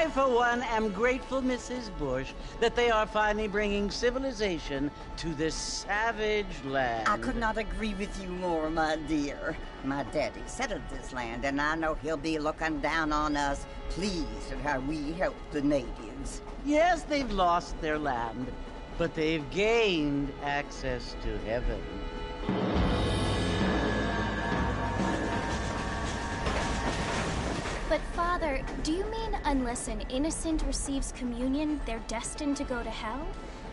I, for one, am grateful, Mrs. Bush, that they are finally bringing civilization to this savage land. I could not agree with you more, my dear. My daddy settled this land, and I know he'll be looking down on us, pleased at how we helped the natives. Yes, they've lost their land, but they've gained access to heaven. But Father, do you mean unless an innocent receives communion, they're destined to go to hell?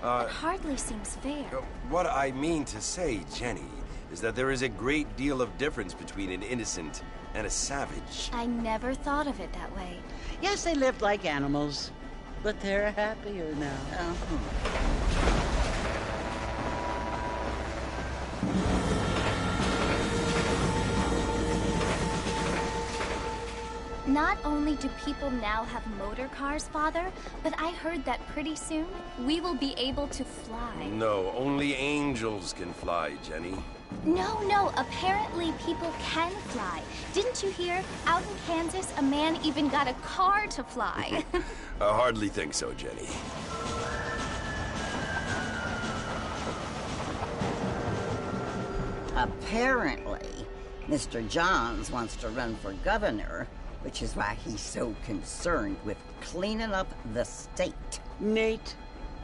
That hardly seems fair. What I mean to say, Jenny, is that there is a great deal of difference between an innocent and a savage. I never thought of it that way. Yes, they lived like animals, but they're happier now. Not only do people now have motor cars, Father, but I heard that pretty soon we will be able to fly. No, only angels can fly, Jenny. No, apparently people can fly. Didn't you hear? Out in Kansas, a man even got a car to fly. I hardly think so, Jenny. Apparently, Mr. Johns wants to run for governor, which is why he's so concerned with cleaning up the state. Nate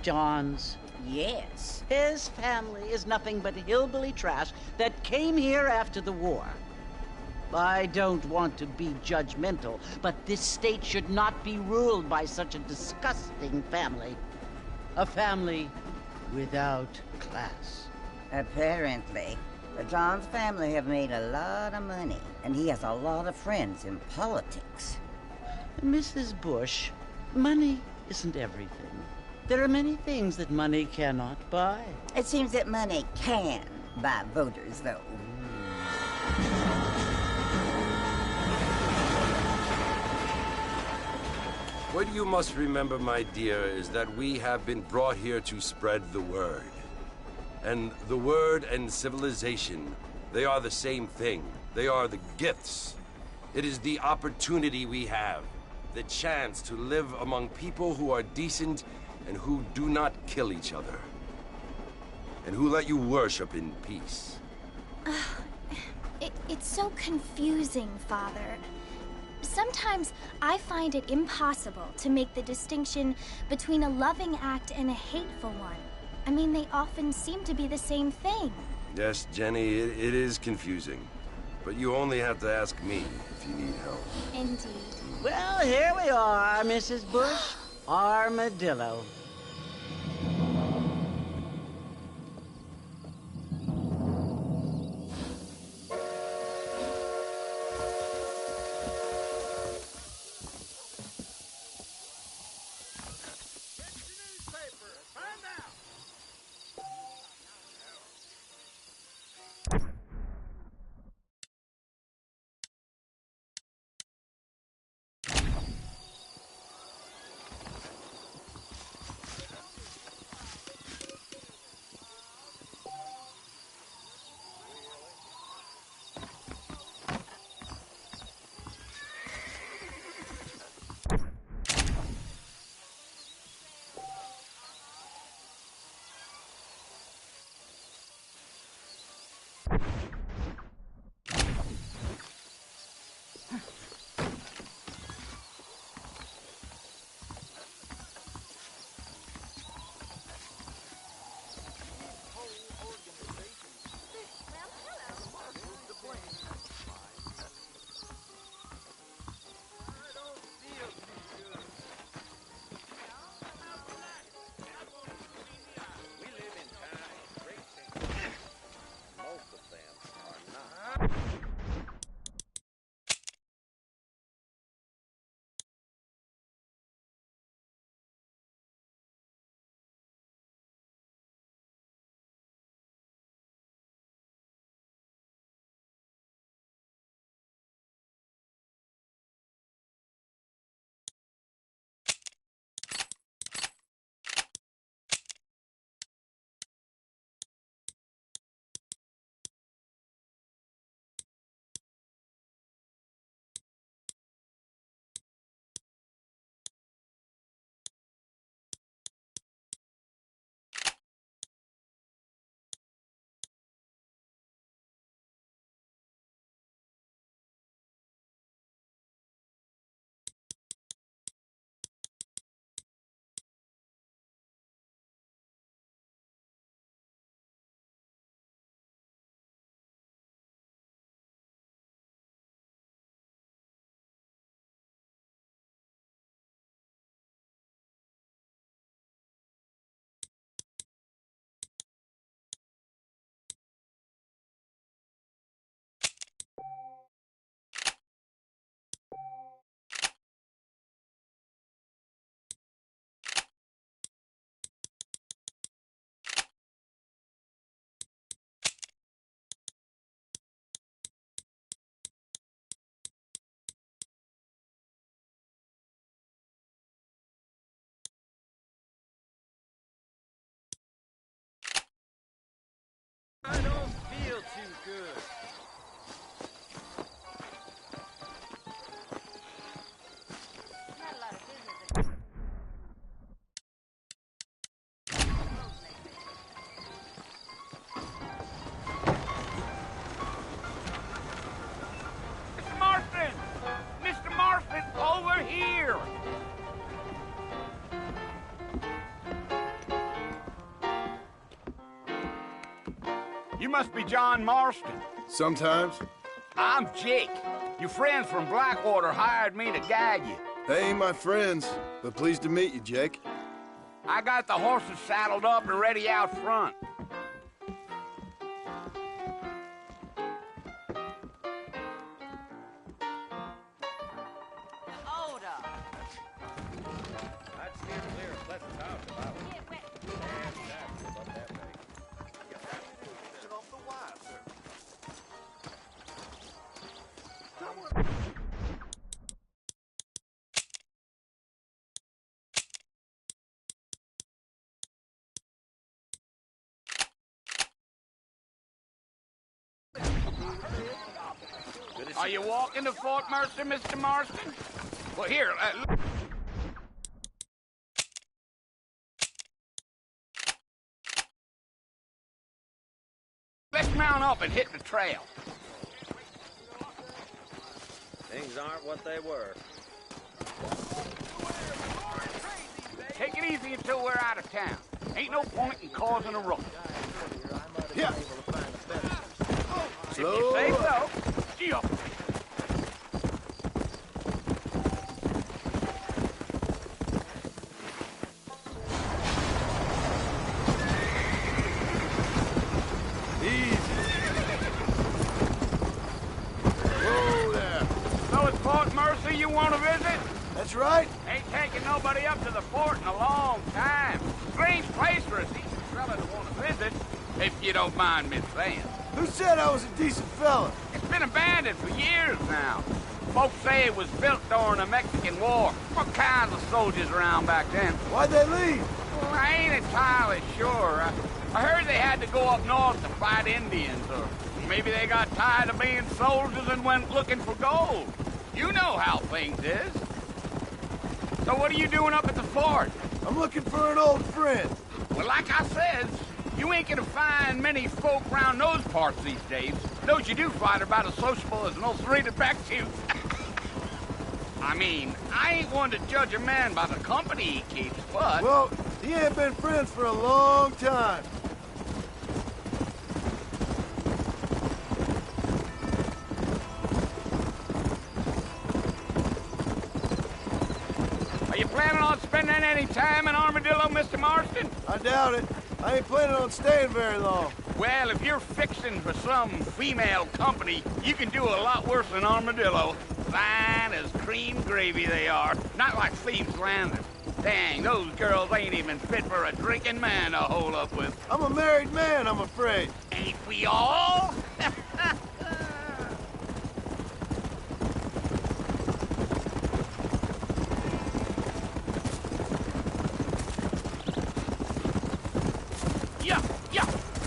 Johns. Yes. His family is nothing but hillbilly trash that came here after the war. I don't want to be judgmental, but this state should not be ruled by such a disgusting family. A family without class. Apparently. The Johns family have made a lot of money, and he has a lot of friends in politics. Mrs. Bush, money isn't everything. There are many things that money cannot buy. It seems that money can buy voters, though. What you must remember, my dear, is that we have been brought here to spread the word. And the word and civilization, they are the same thing. They are the gifts. It is the opportunity we have, the chance to live among people who are decent and who do not kill each other, and who let you worship in peace. It's so confusing, Father. Sometimes I find it impossible to make the distinction between a loving act and a hateful one. I mean, they often seem to be the same thing. Yes, Jenny, it is confusing. But you only have to ask me if you need help. Indeed. Well, here we are, Mrs. Bush. Armadillo. must be John Marston. Sometimes. I'm Jake. Your friends from Blackwater hired me to guide you. They ain't my friends, but pleased to meet you, Jake. I got the horses saddled up and ready out front. Hold up. I'd steer clear of Pleasant House if I was you. Damn exactly what that makes. Get off the wire, sir. Are you walking to Fort Mercer, Mr. Marston? Well, here, let's mount up and hit the trail. Things aren't what they were. Take it easy until we're out of town. Ain't no point in causing a ruckus. Yeah. If you say so. Gee up. Easy. Whoa there. So it's Fort Mercer you want to visit? That's right. Ain't taking nobody up to the fort in a long time. Strange place for a decent fella to want to visit, if you don't mind me saying. Who said I was a decent fella? It's been abandoned for years now. Folks say it was built during the Mexican War. What kinds of soldiers around back then? Why'd they leave? Well, I ain't entirely sure. I heard they had to go up north to fight Indians, or maybe they got tired of being soldiers and went looking for gold. You know how things is. So what are you doing up at the fort? I'm looking for an old friend. Well, like I said, you ain't gonna find many folk around those parts these days. Those you do find are about as sociable as an old serrated back tooth. I mean, I ain't one to judge a man by the company he keeps, but... Well, he ain't been friends for a long time. Are you planning on spending any time in Armadillo, Mr. Marston? I doubt it. I ain't planning on staying very long. Well, if you're fixing for some female company, you can do a lot worse than Armadillo. Fine as cream gravy they are. Not like Thieves' Landing. Dang, those girls ain't even fit for a drinking man to hole up with. I'm a married man, I'm afraid. Ain't we all?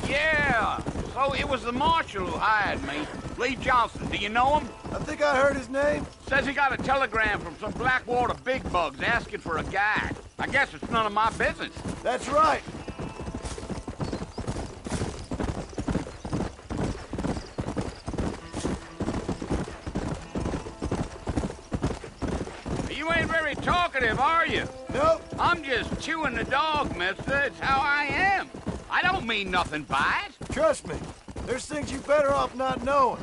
Yeah. So it was the marshal who hired me. Lee Johnson, do you know him? I think I heard his name. Says he got a telegram from some Blackwater big bugs asking for a guide. I guess it's none of my business. That's right. You ain't very talkative, are you? Nope. I'm just chewing the dog, mister. It's how I am. I don't mean nothing by it. Trust me. There's things you better off not knowing.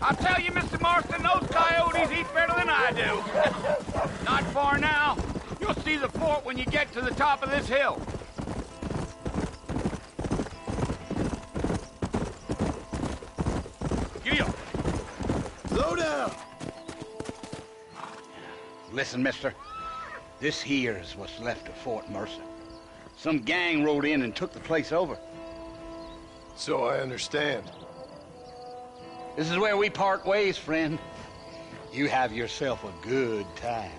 I'll tell you, Mr. Marston, those coyotes eat better than I do. Not far now. You'll see the fort when you get to the top of this hill. Giddy up. Slow down. Listen, mister. This here's what's left of Fort Mercer. Some gang rode in and took the place over. So I understand. This is where we part ways, friend. You have yourself a good time.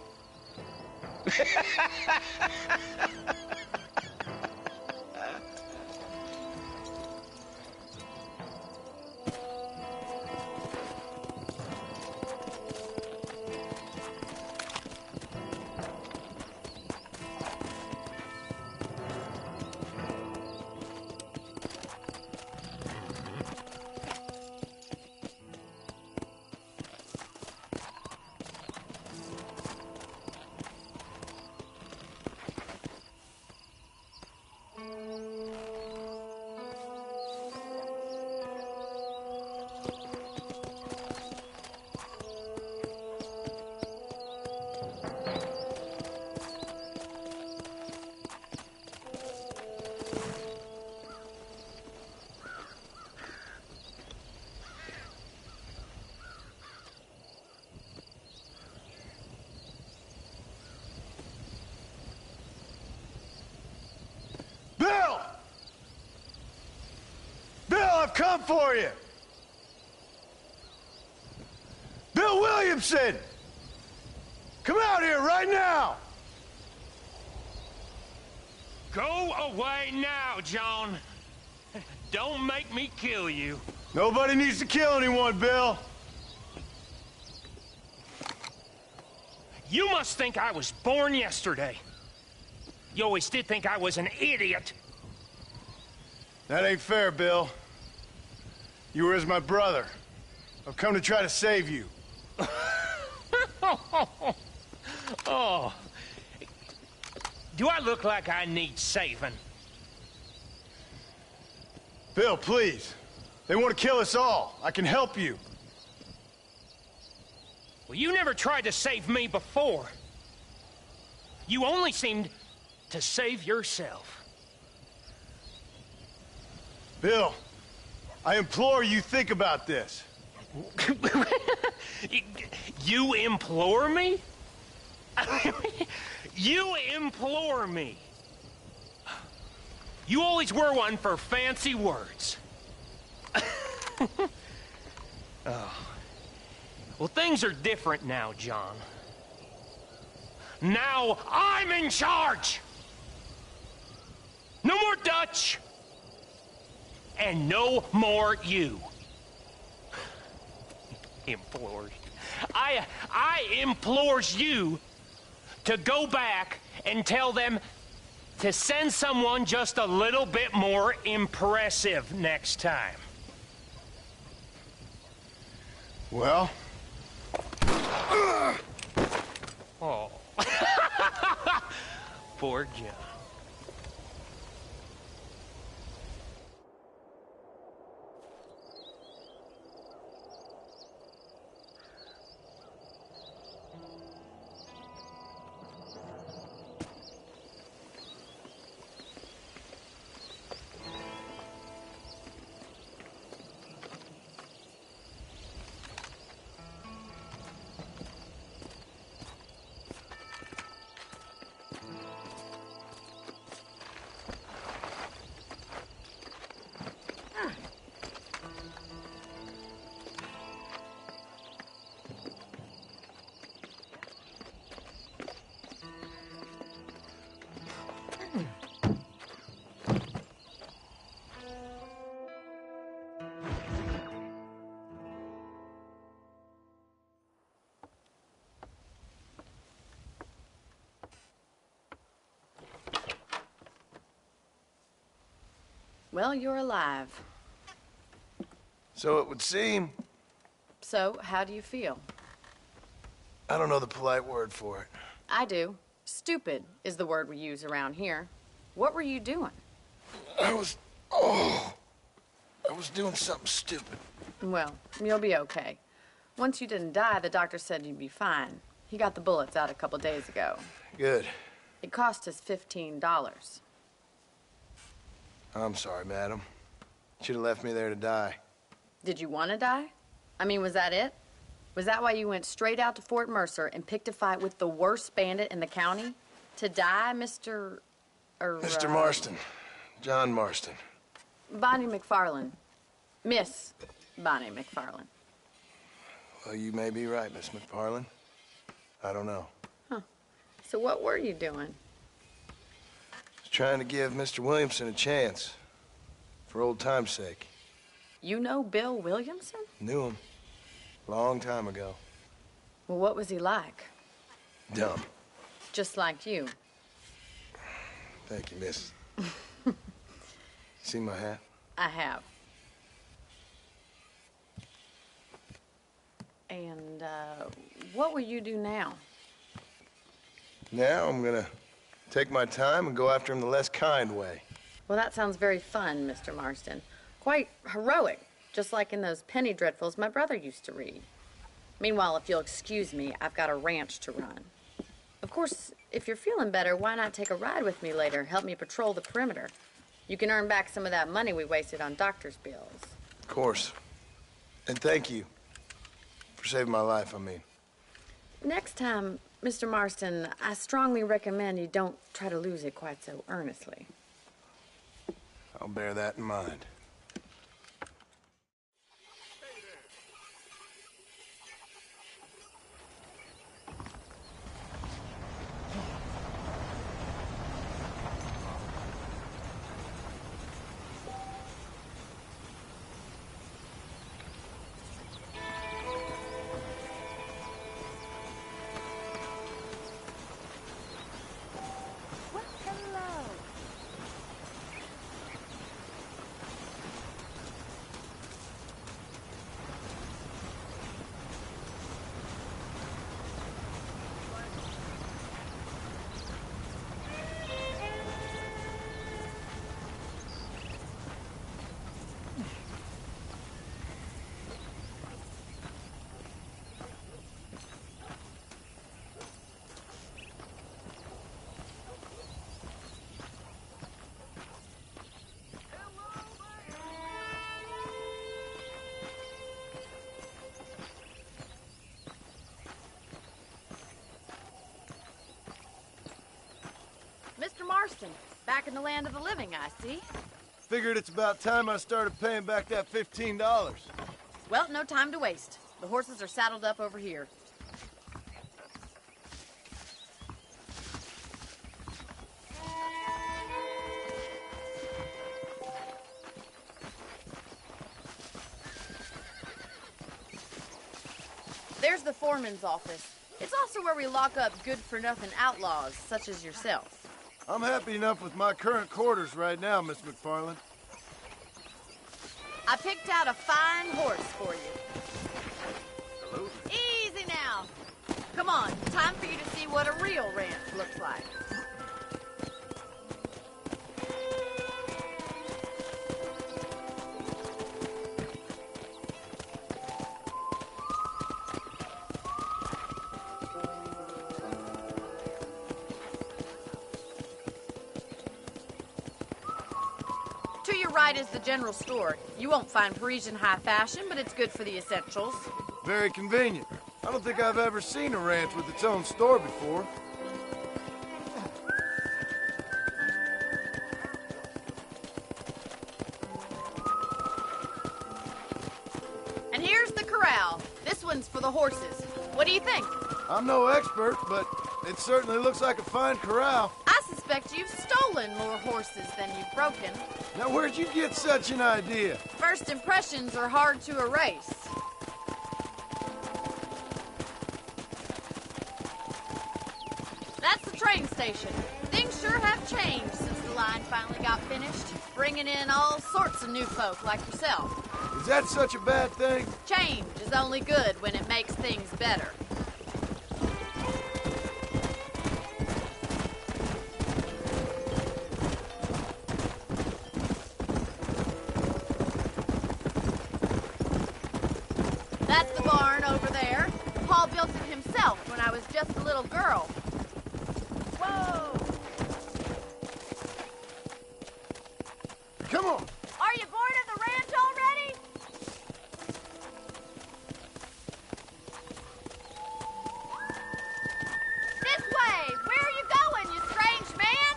Bill! Bill, I've come for you! Bill Williamson! Come out here right now! Go away now, John. Don't make me kill you. Nobody needs to kill anyone, Bill. You must think I was born yesterday. You always did think I was an idiot. That ain't fair, Bill. You were as my brother. I've come to try to save you. Oh. Do I look like I need saving? Bill, please. They want to kill us all. I can help you. Well, you never tried to save me before. You only seemed to save yourself. Bill, I implore you think about this. You implore me? You implore me. You always were one for fancy words. Oh. Well, things are different now, John. Now I'm in charge! No more Dutch! And no more you. Implores. I implores you to go back and tell them to send someone just a little bit more impressive next time. Well? Oh. Poor John. Well, you're alive. So it would seem. So, how do you feel? I don't know the polite word for it. I do. Stupid is the word we use around here. What were you doing? I was doing something stupid. Well, you'll be okay. Once you didn't die, the doctor said you'd be fine. He got the bullets out a couple days ago. Good. It cost us $15. I'm sorry, madam. Should have left me there to die. Did you want to die? I mean, was that it? Was that why you went straight out to Fort Mercer and picked a fight with the worst bandit in the county? To die, Mr. Mr. Marston. John Marston. Bonnie McFarland. Miss Bonnie McFarland. Well, you may be right, Miss McFarland. I don't know. Huh. So what were you doing? Just trying to give Mr. Williamson a chance. For old time's sake. You know Bill Williamson? Knew him. Long time ago. Well, what was he like? Dumb. Just like you. Thank you, miss. See my hat? I have. And, what will you do now? Now I'm gonna take my time and go after him the less kind way. Well, that sounds very fun, Mr. Marston. Quite heroic. just like in those penny dreadfuls my brother used to read. Meanwhile, if you'll excuse me, I've got a ranch to run. Of course, if you're feeling better, why not take a ride with me later? Help me patrol the perimeter. You can earn back some of that money we wasted on doctor's bills. Of course. And thank you for saving my life, I mean. Next time, Mr. Marston, I strongly recommend you don't try to lose it quite so earnestly. I'll bear that in mind. Mr. Marston, back in the land of the living, I see. Figured it's about time I started paying back that $15. Well, no time to waste. The horses are saddled up over here. There's the foreman's office. It's also where we lock up good-for-nothing outlaws, such as yourself. I'm happy enough with my current quarters right now, Miss McFarland. I picked out a fine horse for you. Hello? Easy now. Come on, time for you to see what a real ranch looks like. To your right is the general store. You won't find Parisian high fashion, but it's good for the essentials. Very convenient. I don't think I've ever seen a ranch with its own store before. And here's the corral. This one's for the horses. What do you think? I'm no expert, but it certainly looks like a fine corral. I suspect you've stolen more horses than you've broken. Now, where'd you get such an idea? First impressions are hard to erase. That's the train station. Things sure have changed since the line finally got finished, bringing in all sorts of new folk like yourself. Is that such a bad thing? Change is only good when it makes things better. That's the barn over there. Paul built it himself when I was just a little girl. Whoa! Come on. Are you bored of the ranch already? This way! Where are you going, you strange man?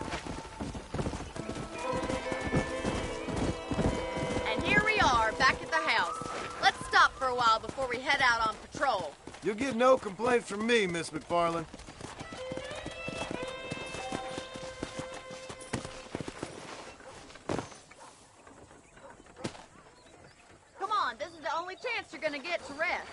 And here we are, back at the house. Let's stop for a while before we head out on patrol. You'll get no complaints from me, Miss McFarland. Come on, this is the only chance you're gonna get to rest.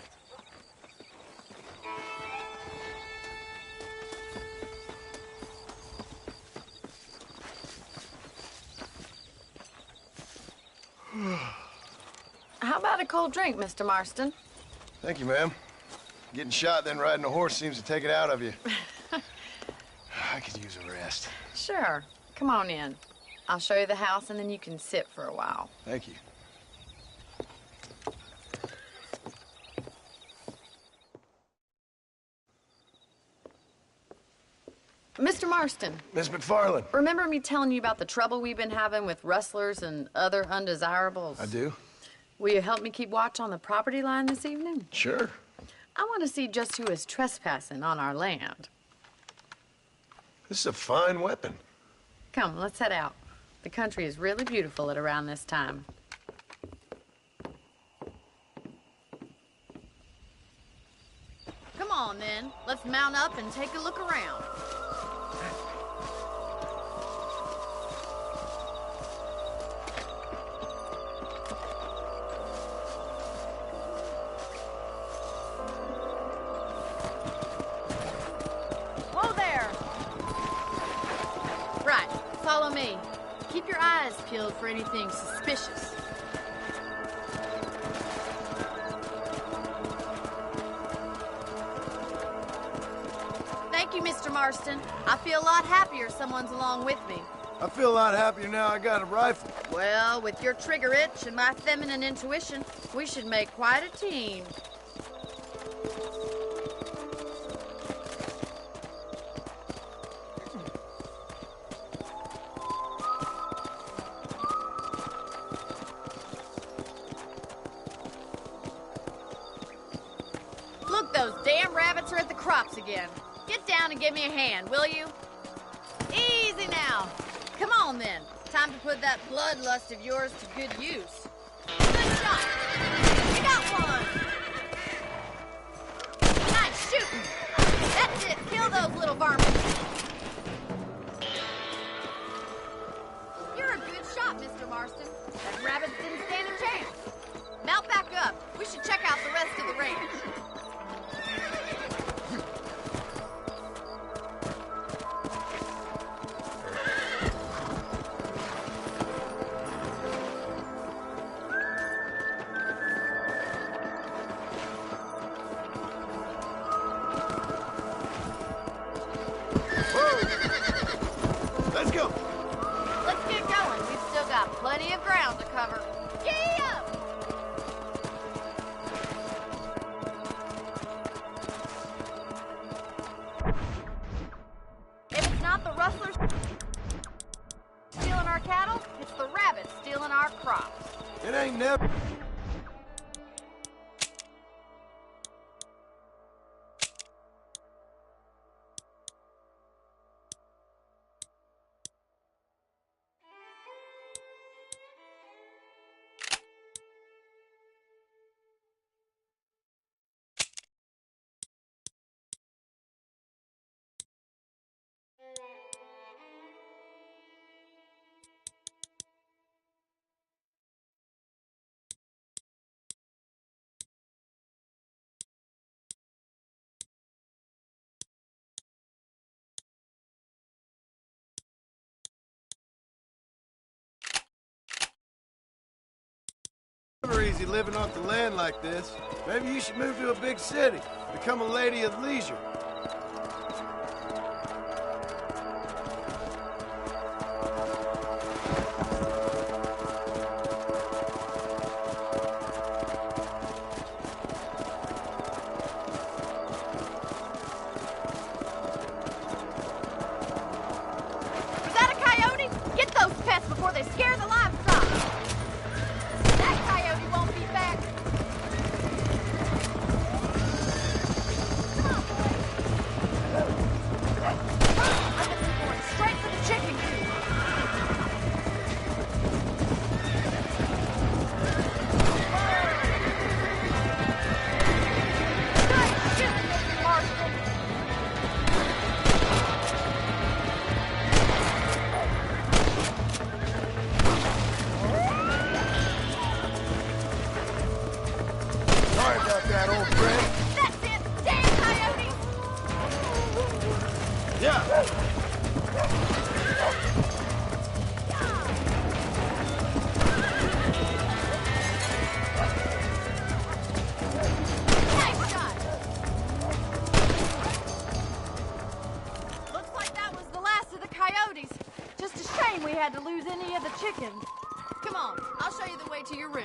How about a cold drink, Mr. Marston? Thank you, ma'am. Getting shot, then riding a horse seems to take it out of you. I could use a rest. Sure. Come on in. I'll show you the house, and then you can sit for a while. Thank you. Mr. Marston, Miss McFarland. remember me telling you about the trouble we've been having with rustlers and other undesirables? I do. Will you help me keep watch on the property line this evening? Sure. I want to see just who is trespassing on our land. This is a fine weapon. Come, let's head out. The country is really beautiful at around this time. Come on, then. Let's mount up and take a look around. Whoa there! Right, follow me. Keep your eyes peeled for anything suspicious. Thank you, Mr. Marston. I feel a lot happier someone's along with me. I feel a lot happier now I got a rifle. Well, with your trigger itch and my feminine intuition, we should make quite a team. Look, those damn rabbits are at the crops again. Get down and give me a hand, will you? Easy now. Come on, then. Time to put that bloodlust of yours to good use. Good shot. You got one. Nice shooting. That's it. Kill those little varmints. You're a good shot, Mr. Marston. That rabbit didn't stand a chance. Mount back up. We should check out the rest of the range. Let's go. Let's get going. We've still got plenty of ground to cover. Giddy up! If it's not the rustlers stealing our cattle, it's the rabbits stealing our crops. It ain't never... Never easy living off the land like this. Maybe you should move to a big city. Become a lady of leisure. Was that a coyote? Get those pests before they scare the livestock. That coyote won't be back. Come on, boy. I bet they're going straight for the chicken coop. Good shooting, Mr. Marston. Sorry about that, old friend. That's it! Damn coyote! Yeah. Nice shot! Looks like that was the last of the coyotes. Just a shame we had to lose any of the chickens. Come on, I'll show you the way to your room.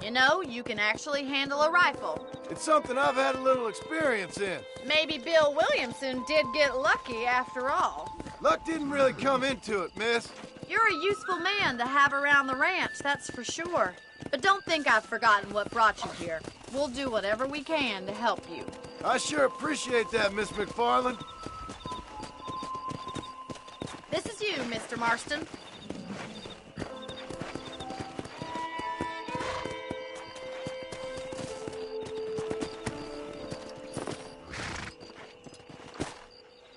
You know, you can actually handle a rifle. It's something I've had a little experience in. Maybe Bill Williamson did get lucky after all. Luck didn't really come into it, miss. You're a useful man to have around the ranch, that's for sure. But don't think I've forgotten what brought you here. We'll do whatever we can to help you. I sure appreciate that, Miss McFarland. This is you, Mr. Marston.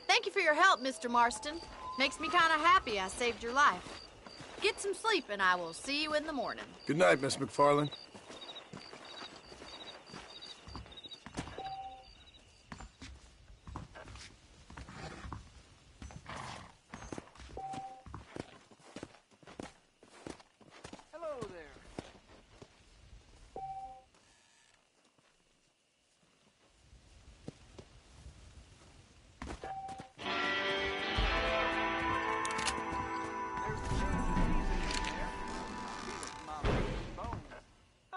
Thank you for your help, Mr. Marston. Makes me kind of happy I saved your life. Get some sleep and I will see you in the morning. Good night, Miss McFarland. Hello there.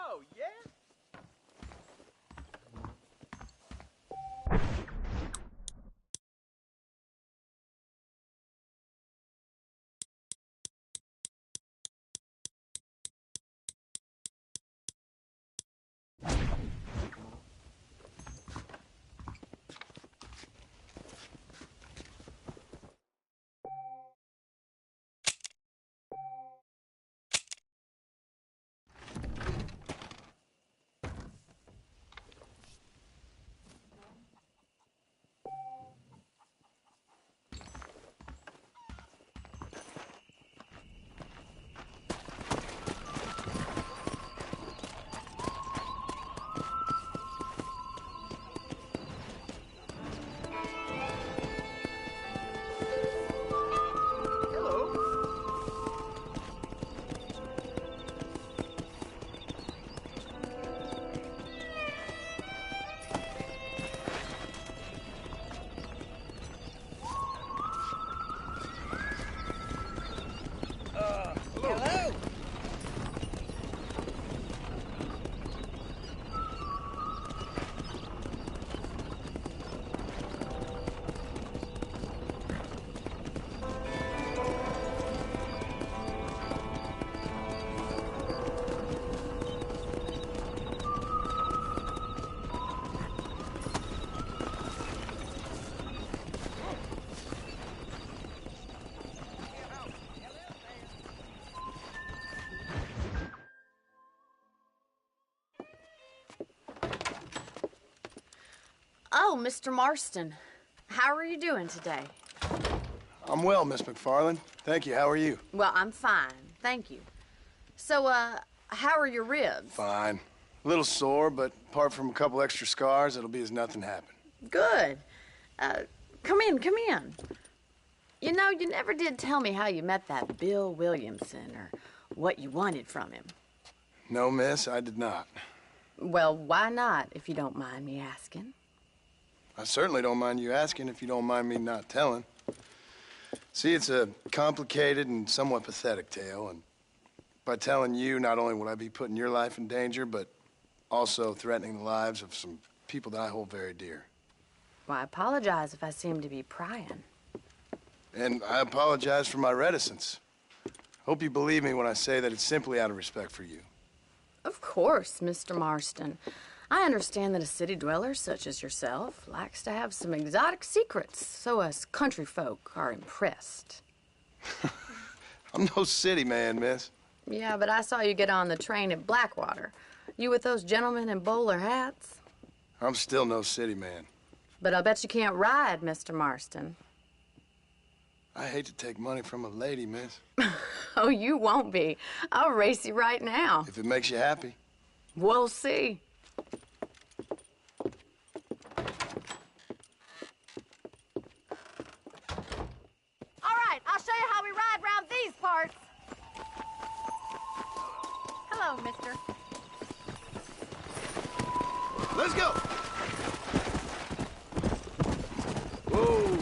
Oh, yeah? Oh, Mr. Marston. How are you doing today? I'm well, Miss McFarland. Thank you. How are you? Well, I'm fine. Thank you. So, how are your ribs? Fine. A little sore, but apart from a couple extra scars, it'll be as nothing happened. Good. Come in, come in. You know, you never did tell me how you met that Bill Williamson or what you wanted from him. No, miss, I did not. Well, why not, if you don't mind me asking? I certainly don't mind you asking if you don't mind me not telling. See, it's a complicated and somewhat pathetic tale, and by telling you, not only would I be putting your life in danger, but also threatening the lives of some people that I hold very dear. Well, I apologize if I seem to be prying. And I apologize for my reticence. Hope you believe me when I say that it's simply out of respect for you. Of course, Mr. Marston. I understand that a city dweller such as yourself likes to have some exotic secrets, so us country folk are impressed. I'm no city man, miss. Yeah, but I saw you get on the train at Blackwater. You with those gentlemen in bowler hats? I'm still no city man. But I'll bet you can't ride, Mr. Marston. I hate to take money from a lady, miss. Oh, you won't be. I'll race you right now. If it makes you happy. We'll see. All right, I'll show you how we ride round these parts. Hello, mister. Let's go! Whoa!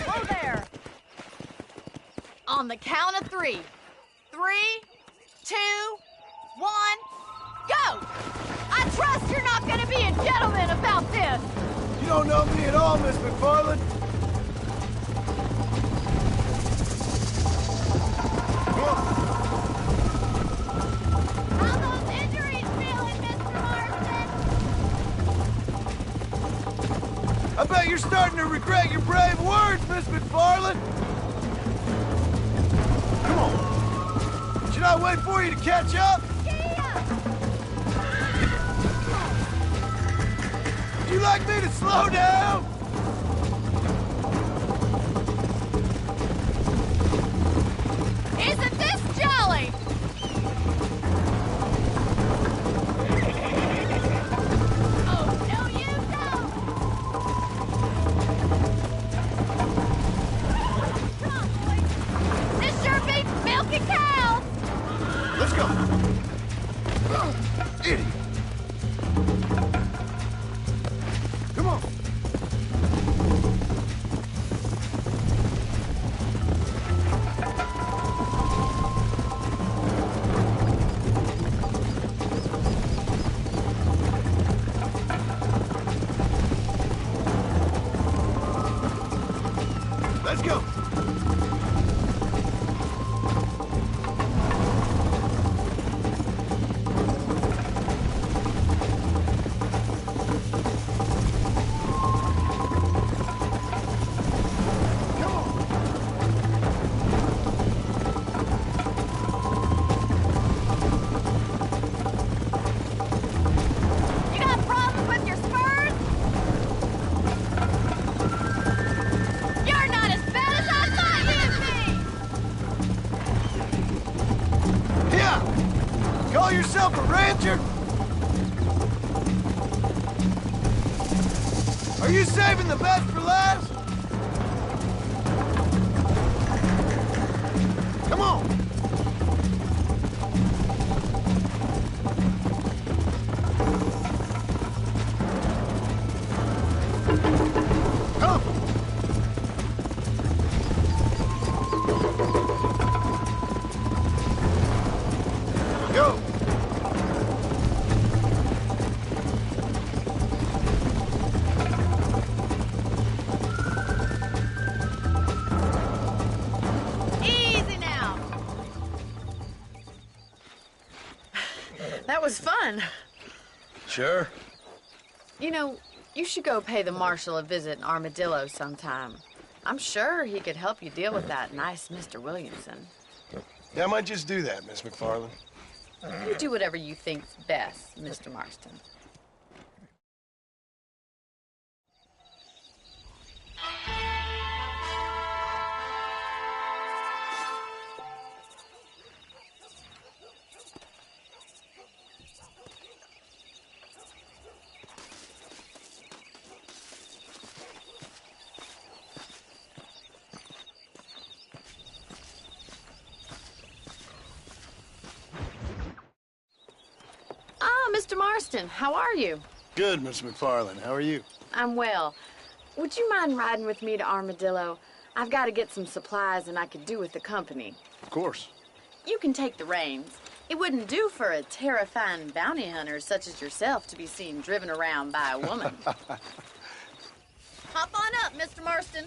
Whoa there! On the count of three. 3, 3, 2, 1, go! I trust you're not gonna be a gentleman about this! You don't know me at all, Miss McFarland. How those injuries feeling, Mr. Marston? I bet you're starting to regret your brave words, Miss McFarland. Come on. Should I wait for you to catch up? Would you like me to slow down? Isn't this jolly? Oh, no, you don't! Come on, boys. This sure beats milking cows! Let's go. Idiot. Come on. Let's go. You got problems with your spurs? You're not as bad as I thought you'd be! Yeah. Call yourself a rancher? Are you saving the best for last? Come on. Come. Go. Easy now! That was fun. Sure. You know, you should go pay the marshal a visit in Armadillo sometime. I'm sure he could help you deal with that nice Mr. Williamson. Yeah, I might just do that, Miss McFarland. You do whatever you think's best, Mr. Marston. Mr. Marston, how are you? Good, Miss McFarland. How are you? I'm well. Would you mind riding with me to Armadillo? I've got to get some supplies and I could do with the company. Of course. You can take the reins. It wouldn't do for a terrifying bounty hunter such as yourself to be seen driven around by a woman. Hop on up, Mr. Marston.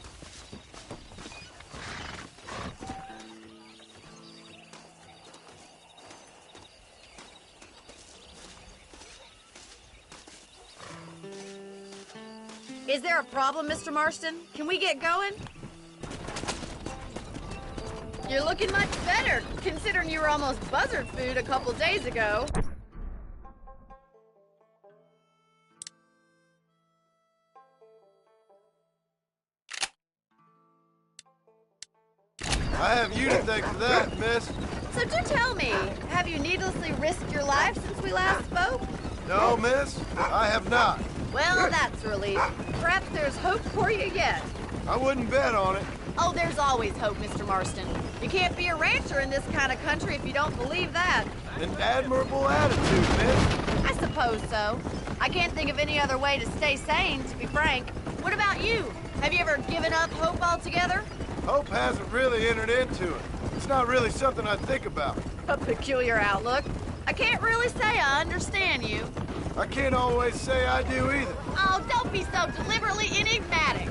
Is there a problem, Mr. Marston? Can we get going? You're looking much better, considering you were almost buzzard food a couple days ago. I have you to thank for that, miss. So do tell me, have you needlessly risked your life since we last spoke? No, miss, I have not. Well, that's a relief. Perhaps there's hope for you yet. I wouldn't bet on it. Oh, there's always hope, Mr. Marston. You can't be a rancher in this kind of country if you don't believe that. An admirable attitude, miss. I suppose so. I can't think of any other way to stay sane, to be frank. What about you? Have you ever given up hope altogether? Hope hasn't really entered into it. It's not really something I think about. A peculiar outlook. I can't really say I understand you. I can't always say I do either. Oh, don't be so deliberately enigmatic.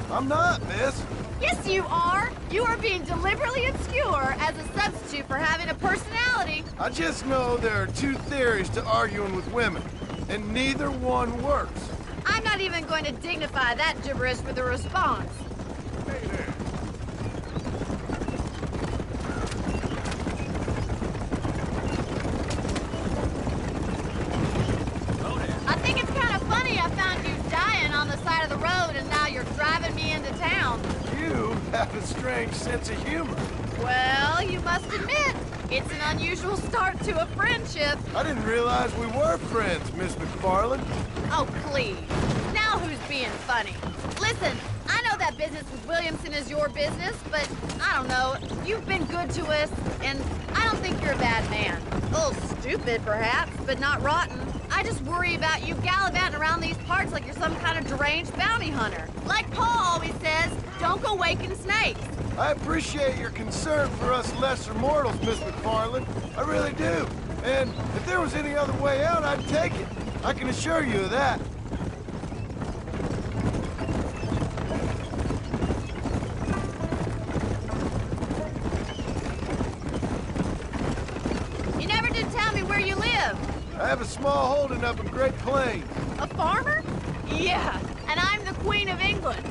I'm not, miss. Yes, you are. You are being deliberately obscure as a substitute for having a personality. I just know there are two theories to arguing with women, and neither one works. I'm not even going to dignify that gibberish with a response. Hey there. I think it's kind of funny I found you dying on the side of the road and now you're driving me into town. You have a strange sense of humor. Well, you must admit, it's an unusual start to a friendship. I didn't realize we were friends, Miss McFarland. Oh, please. Now who's being funny? Listen, I know that business with Williamson is your business, but I don't know. You've been good to us, and I don't think you're a bad man. A little stupid, perhaps, but not rotten. I just worry about you gallivanting around these parts like you're some kind of deranged bounty hunter. Like Paul always says, don't go waking snakes. I appreciate your concern for us lesser mortals, Miss McFarland. I really do. And if there was any other way out, I'd take it. I can assure you of that. You never did tell me where you live. I have a small holding up in Great Plains. A farmer? Yeah, and I'm the Queen of England.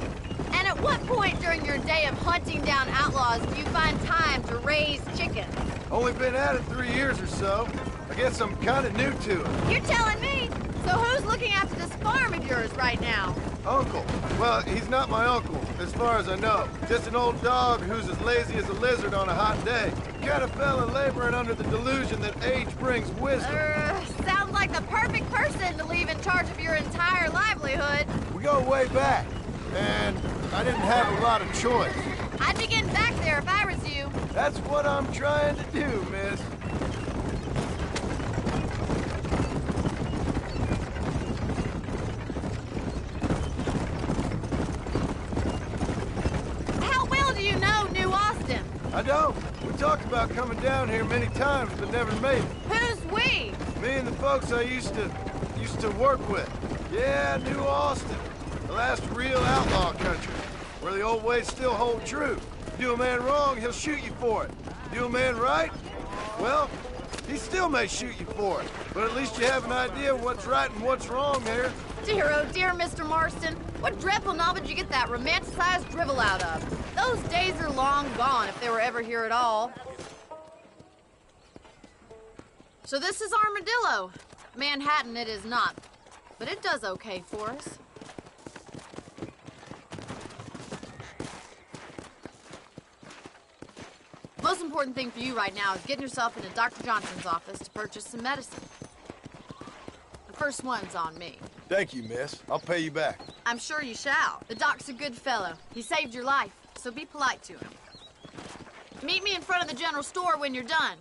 And at what point during your day of hunting down outlaws do you find time to raise chickens? Only been at it 3 years or so. I guess I'm kind of new to it. You're telling me? So who's looking after this farm of yours right now? Uncle. Well, he's not my uncle, as far as I know. Just an old dog who's as lazy as a lizard on a hot day. Kind of fella laboring under the delusion that age brings wisdom. Sounds like the perfect person to leave in charge of your entire livelihood. We go way back, and I didn't have a lot of choice. I'd be getting back there if I was you. That's what I'm trying to do, miss. How well do you know New Austin? I don't. We talked about coming down here many times, but never made it. Who's we? Me and the folks I used to work with. Yeah, New Austin. The last real outlaw country, where the old ways still hold true. Do a man wrong, he'll shoot you for it. Do a man right, well, he still may shoot you for it. But at least you have an idea of what's right and what's wrong there. Dear, oh dear, Mr. Marston. What dreadful novel did you get that romanticized drivel out of? Those days are long gone, if they were ever here at all. So this is Armadillo. Manhattan it is not, but it does okay for us. Most important thing for you right now is getting yourself into Dr. Johnson's office to purchase some medicine. The first one's on me. Thank you, miss. I'll pay you back. I'm sure you shall. The doc's a good fellow. He saved your life, so be polite to him. Meet me in front of the general store when you're done.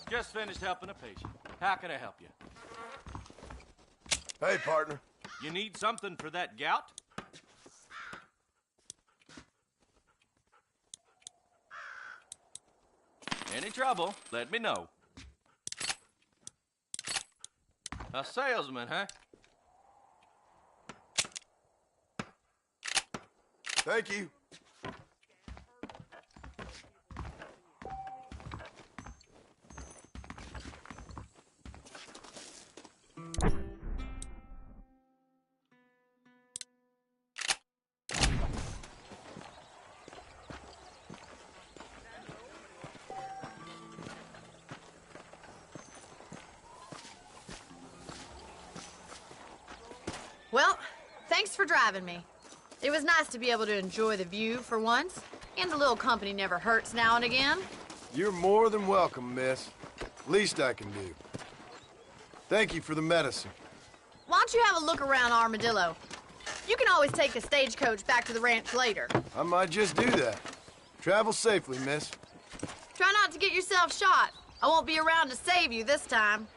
Just finished helping a patient. How can I help you? Hey, partner. You need something for that gout? Any trouble, let me know. A salesman, huh? Thank you. Well, thanks for driving me. It was nice to be able to enjoy the view for once, and a little company never hurts now and again. You're more than welcome, miss. Least I can do. Thank you for the medicine. Why don't you have a look around Armadillo? You can always take the stagecoach back to the ranch later. I might just do that. Travel safely, miss. Try not to get yourself shot. I won't be around to save you this time.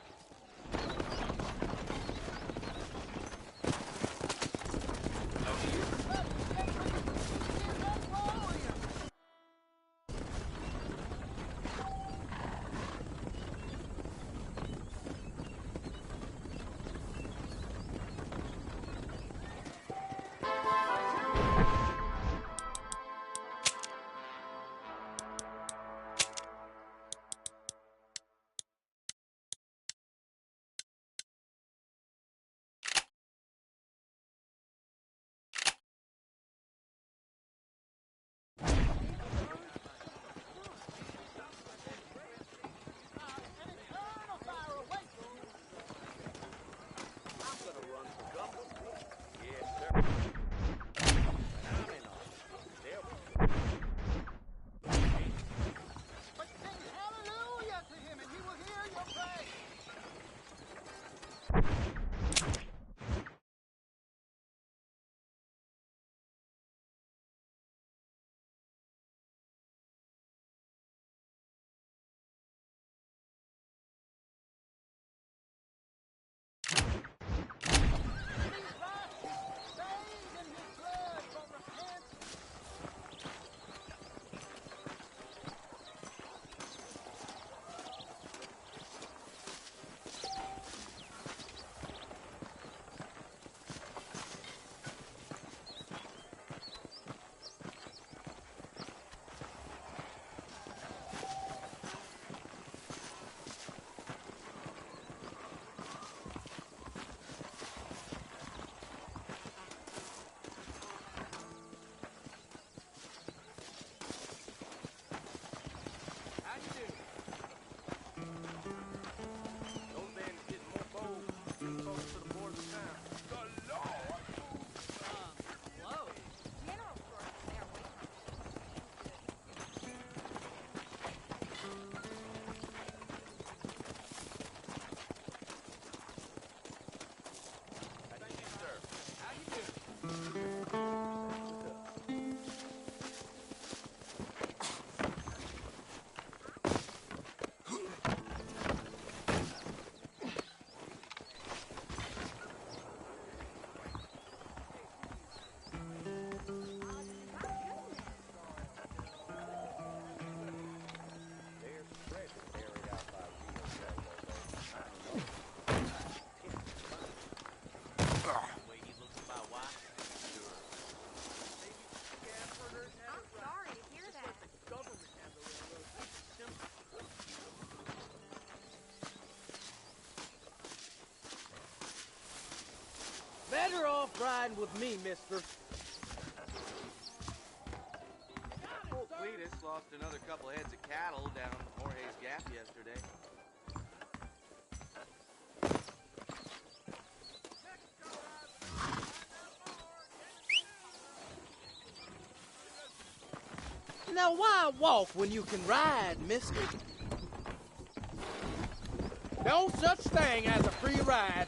Better off riding with me, mister. Old Cletus lost another couple heads of cattle down Jorge's Gap yesterday. Now why walk when you can ride, mister? No such thing as a free ride.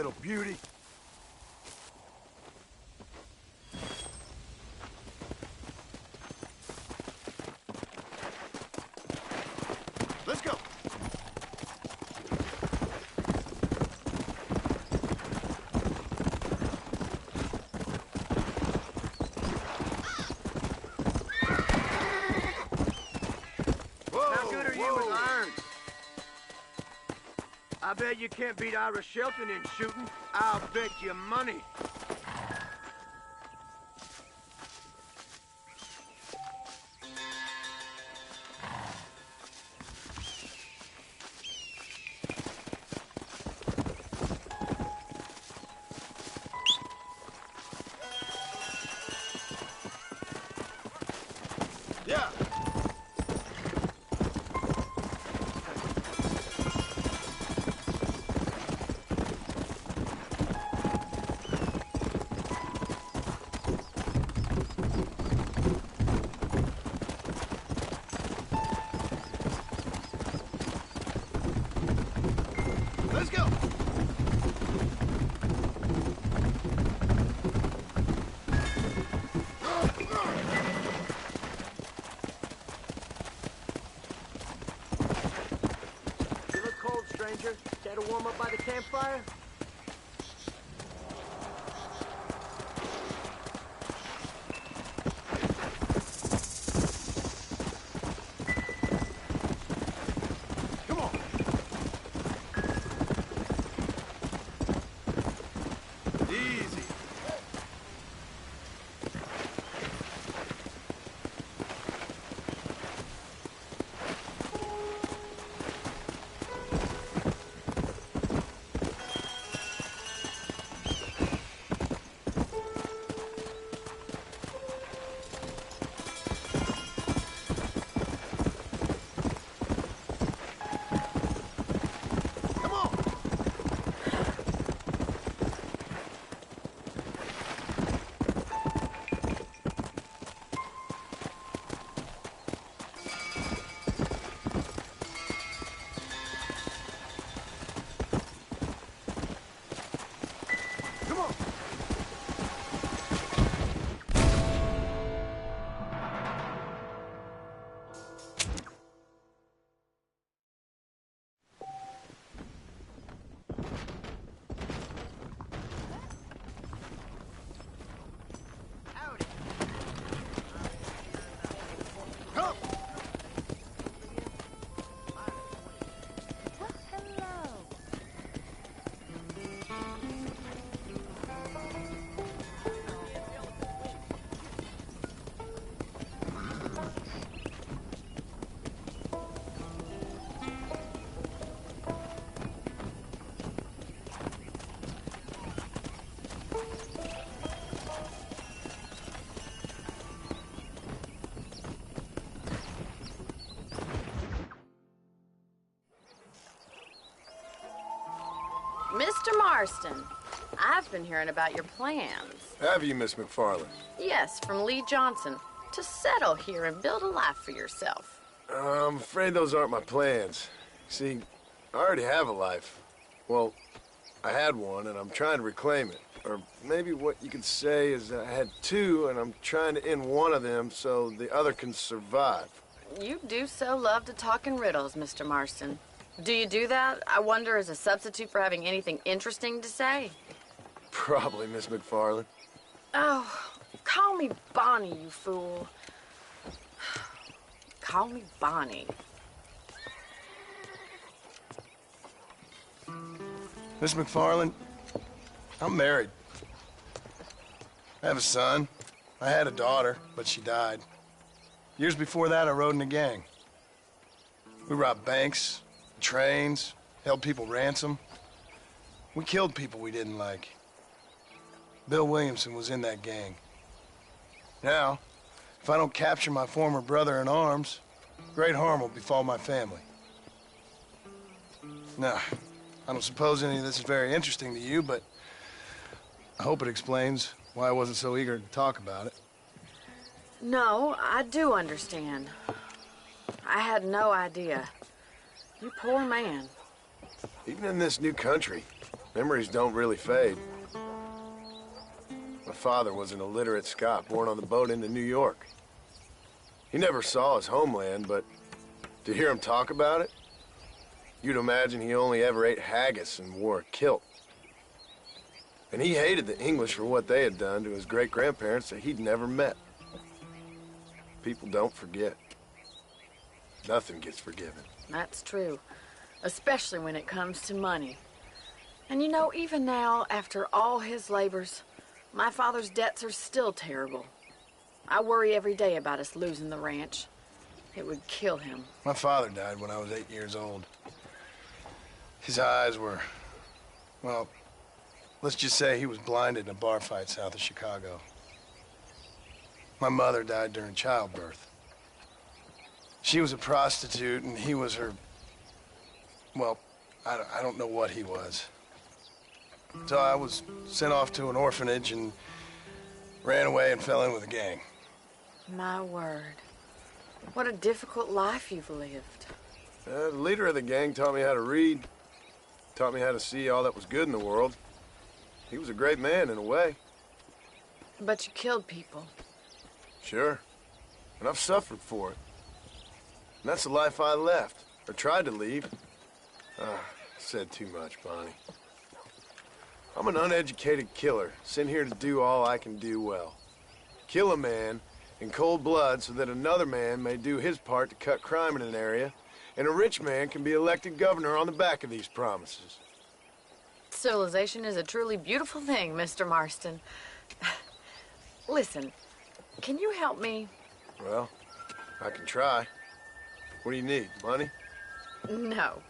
little beauty. Let's go. How good are you with irons? I bet you can't beat Ira Shelton in shooting. I'll bet you money. Yeah. Let's go. You look cold, stranger. Care to warm up by the campfire? Come on. Easy. Come on. Come on. Come. Mr. Marston, I've been hearing about your plans. Have you, Miss McFarland? Yes, from Lee Johnson. To settle here and build a life for yourself. I'm afraid those aren't my plans. See, I already have a life. Well, I had one, and I'm trying to reclaim it. Or maybe what you could say is that I had two, and I'm trying to end one of them so the other can survive. You do so love to talk in riddles, Mr. Marston. Do you do that, I wonder, as a substitute for having anything interesting to say? Probably, Miss McFarland. Oh, call me Bonnie, you fool. Call me Bonnie. Miss McFarland, I'm married. I have a son. I had a daughter, but she died. Years before that, I rode in a gang. We robbed banks, trains, held people ransom. We killed people we didn't like. Bill Williamson was in that gang. Now, if I don't capture my former brother in arms, great harm will befall my family. Now, I don't suppose any of this is very interesting to you, but I hope it explains why I wasn't so eager to talk about it. No, I do understand. I had no idea. You poor man. Even in this new country, Memories don't really fade. My father was an illiterate Scot born on the boat into New York. He never saw his homeland, but to hear him talk about it, you'd imagine he only ever ate haggis and wore a kilt. And he hated the English for what they had done to his great-grandparents that he'd never met. People don't forget. Nothing gets forgiven. That's true, especially when it comes to money. And you know, even now, after all his labors, my father's debts are still terrible. I worry every day about us losing the ranch. It would kill him. My father died when I was 8 years old. His eyes were, well, let's just say he was blinded in a bar fight south of Chicago. My mother died during childbirth. She was a prostitute, and he was her, well, I don't know what he was. So I was sent off to an orphanage and ran away and fell in with a gang. My word. What a difficult life you've lived. The leader of the gang taught me how to read, taught me how to see all that was good in the world. He was a great man in a way. But you killed people. Sure. And I've suffered for it. And that's the life I left, or tried to leave. Said too much, Bonnie. I'm an uneducated killer, sent here to do all I can do well. Kill a man in cold blood so that another man may do his part to cut crime in an area, and a rich man can be elected governor on the back of these promises. Civilization is a truly beautiful thing, Mr. Marston. Listen, can you help me? Well, I can try. What do you need, money? No,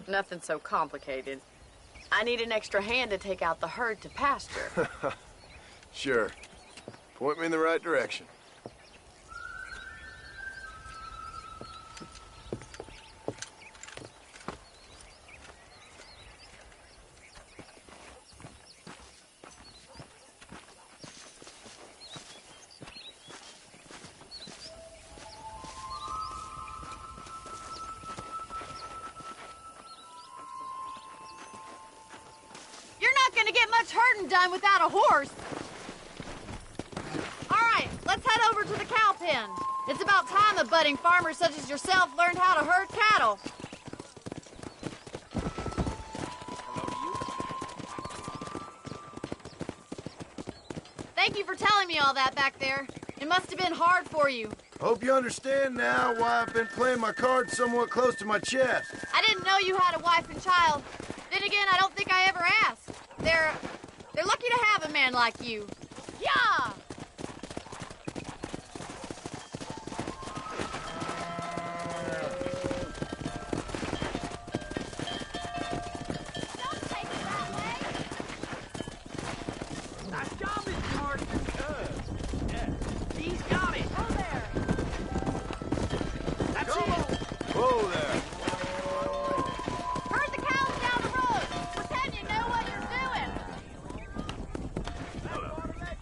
nothing so complicated. I need an extra hand to take out the herd to pasture. Sure. Point me in the right direction. Done without a horse. All right, let's head over to the cow pen. It's about time a budding farmer such as yourself learned how to herd cattle. Thank you for telling me all that back there. It must have been hard for you. Hope you understand now why I've been playing my cards somewhat close to my chest. I didn't know you had a wife and child. Then again, I don't think I ever asked. They're lucky to have a man like you. Yeah! Don't take it that way! Nice job, Mr. Marston. Yeah. He's got it. Oh, there! That's it. Whoa there. Herd the cows down the road. Pretend you know what you're doing. Hello there.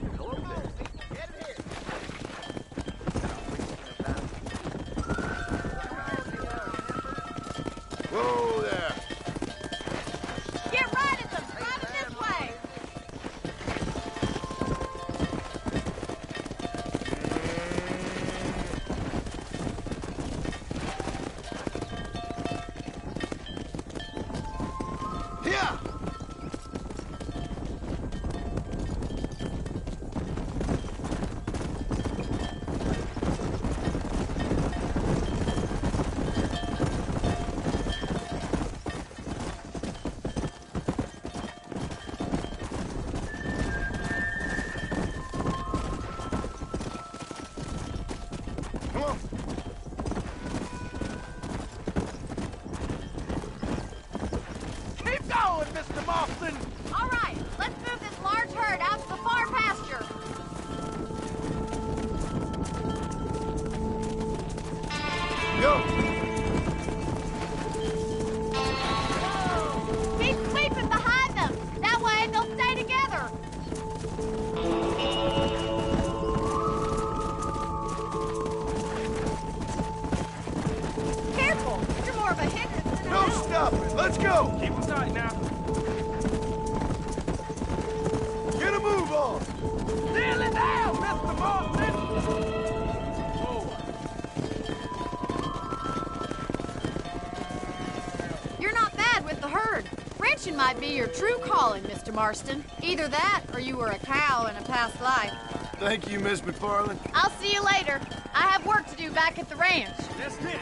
might be your true calling, Mr. Marston. Either that, or you were a cow in a past life. Thank you, Miss McFarland. I'll see you later. I have work to do back at the ranch. Just it.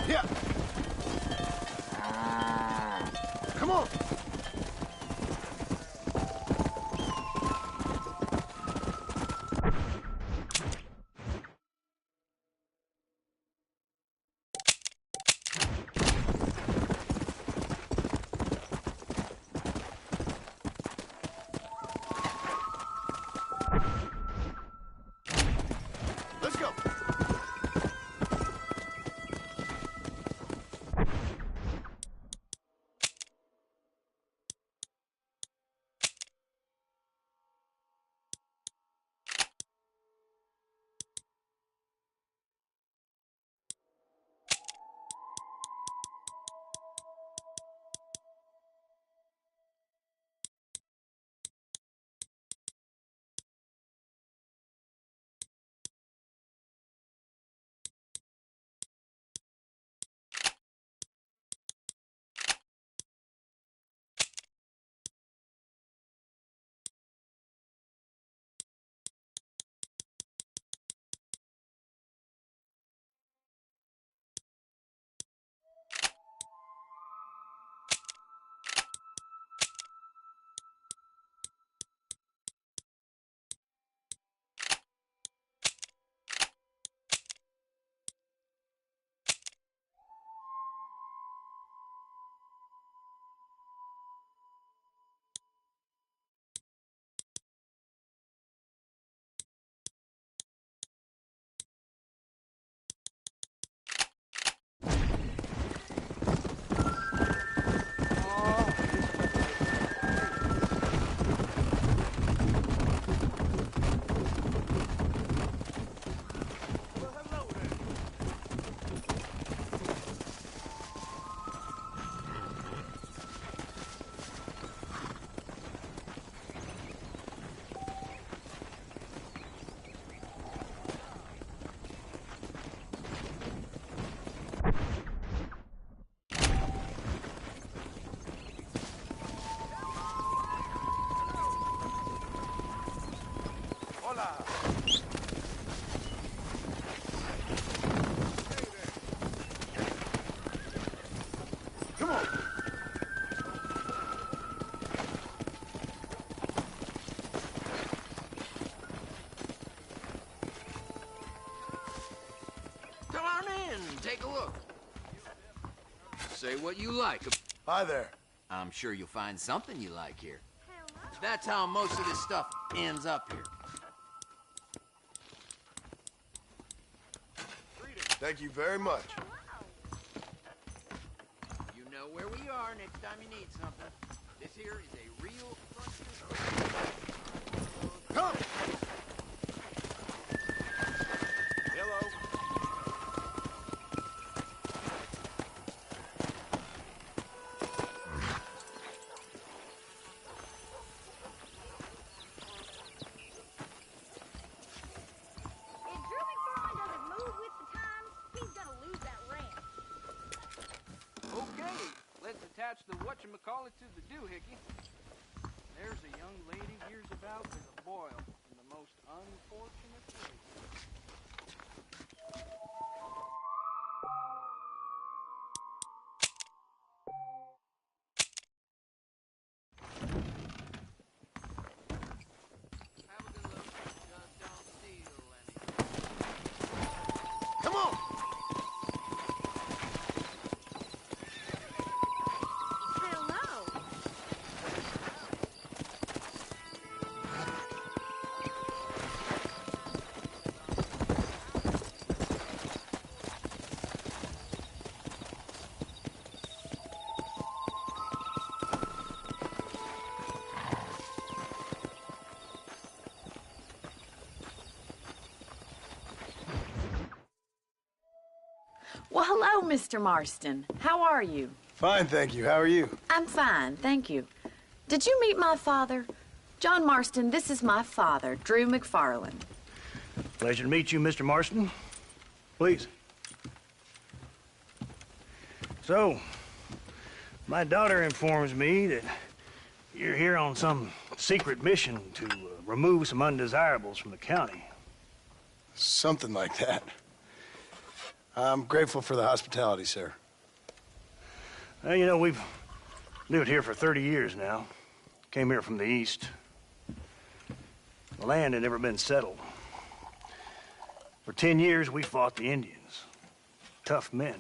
Yeah. Come on. Let's go. Come on. Come on in, take a look. Say what you like. Hi there. I'm sure you'll find something you like here. That's how most of this stuff ends up here. Thank you very much. You know where we are next time you need something. This here is a real Come! Hello. If Drew McFarland doesn't move with the times, he's gonna lose that ranch. Okay, let's attach the whatchamacallit to the doohickey. There's a young lady hears about with a boil in the most unfortunate way. Come on! Hello. Well, hello, Mr. Marston. How are you? Fine, thank you. How are you? I'm fine, thank you. Did you meet my father? John Marston, this is my father, Drew McFarland. Pleasure to meet you, Mr. Marston. Please. So, my daughter informs me that you're here on some secret mission to remove some undesirables from the county. Something like that. I'm grateful for the hospitality, sir. Well, you know, we've lived here for 30 years now. Came here from the east. The land had never been settled. For 10 years, we fought the Indians. Tough men.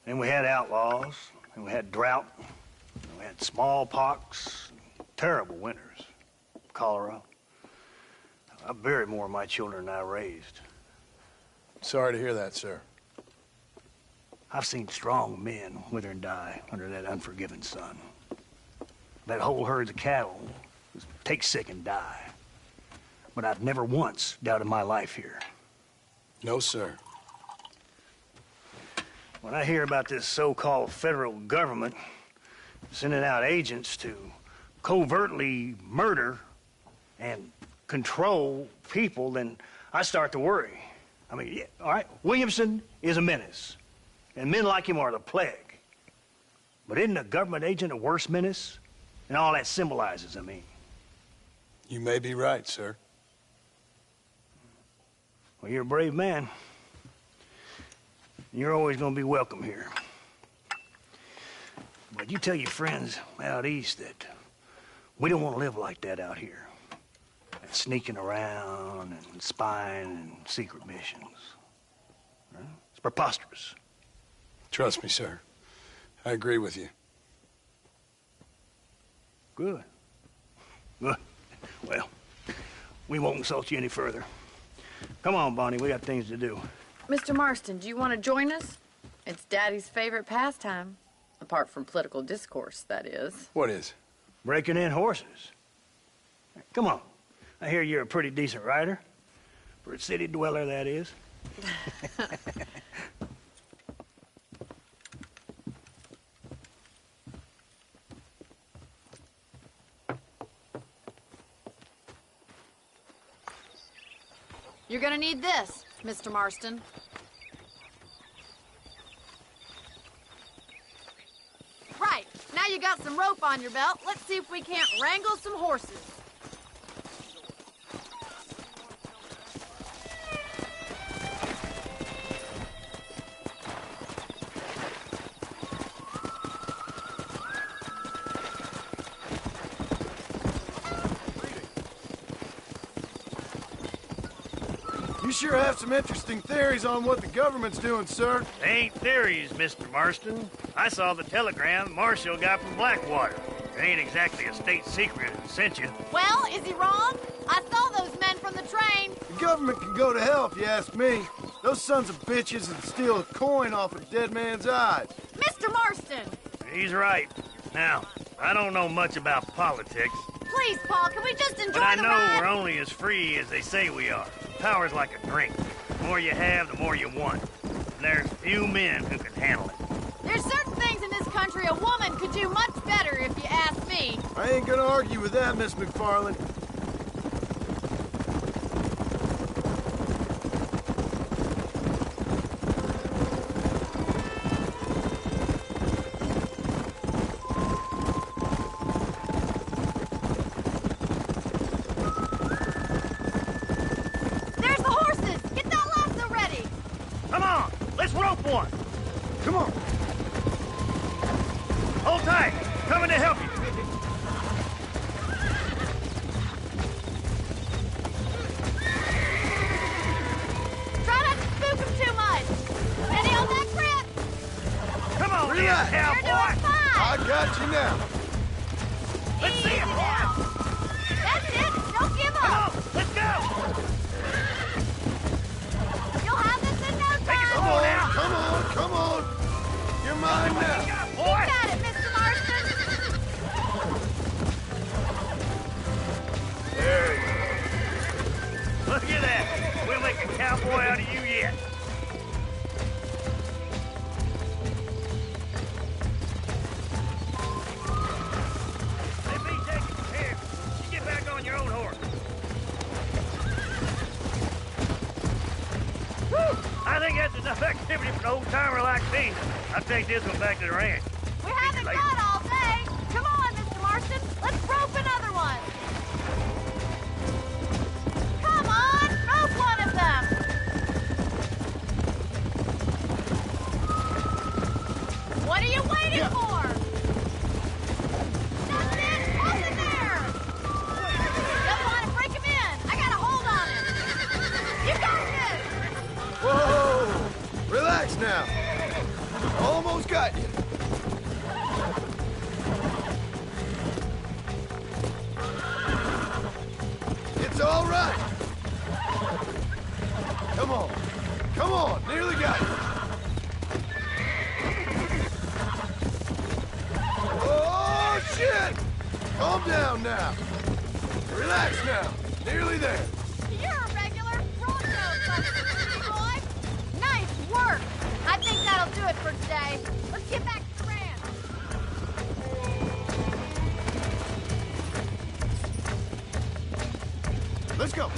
Then we had outlaws, and we had drought, and we had smallpox, terrible winters, cholera. I buried more of my children than I raised. Sorry to hear that, sir. I've seen strong men wither and die under that unforgiving sun. That whole herds of cattle just take sick and die. But I've never once doubted my life here. No, sir. When I hear about this so-called federal government sending out agents to covertly murder and control people, then I start to worry. I mean, yeah, all right, Williamson is a menace, and men like him are the plague. But isn't a government agent a worse menace? And all that symbolizes, I mean. You may be right, sir. Well, you're a brave man. You're always going to be welcome here. But you tell your friends out east that we don't want to live like that out here. Sneaking around and spying and secret missions. Right? It's preposterous. Trust me, sir. I agree with you. Good. Good. Well, we won't insult you any further. Come on, Bonnie, we got things to do. Mr. Marston, do you want to join us? It's Daddy's favorite pastime. Apart from political discourse, that is. What is? Breaking in horses. Come on. I hear you're a pretty decent rider. For a city dweller, that is. You're gonna need this, Mr. Marston. Right, now you got some rope on your belt. Let's see if we can't wrangle some horses. You sure have some interesting theories on what the government's doing, sir. They ain't theories, Mr. Marston. I saw the telegram Marshall got from Blackwater. It ain't exactly a state secret that sent you. Well, is he wrong? I saw those men from the train. The government can go to hell if you ask me. Those sons of bitches would steal a coin off a dead man's eyes. Mr. Marston! He's right. Now, I don't know much about politics. Please, Paul, can we just enjoy But I the know ride? we're only as free as they say we are. Power's like a drink. The more you have, the more you want. And there's few men who can handle it. There's certain things in this country a woman could do much better if you ask me. I ain't gonna argue with that, Miss McFarland. There's the horses! Get that lasso ready! Come on, let's rope one. Come on. Hold tight. Coming to help you. Try not to spook them too much! Steady on that grip! Come on, Relax. little You're doing cowboy. fine! I got you now. Let's see it, boy. Now. That's it! Don't give Come up! on, let's go. You'll have this in no Take it time! slow now. Come on. You're mine now. You Boy. got it, Mr. Marston! There you go. Look at that. We'll make a cowboy out of you yet. Let me take it from here. You I think that's enough activity for an old-timer like me. I'll take this one back to the ranch. We haven't got all day. Come on, Mr. Marston. Let's rope another one. Come on, rope one of them. What are you waiting for? That's it. Hold it there. Jump on and break him in. I got a hold on him. You got this. Whoa! Relax now. Almost got you. It's all right. Come on. Come on. Nearly got you. Oh, shit! Calm down now. Relax now. Nearly there. You're a regular Bronco boy. Nice work. I think that'll do it for today. Let's get back to the ranch. Let's go.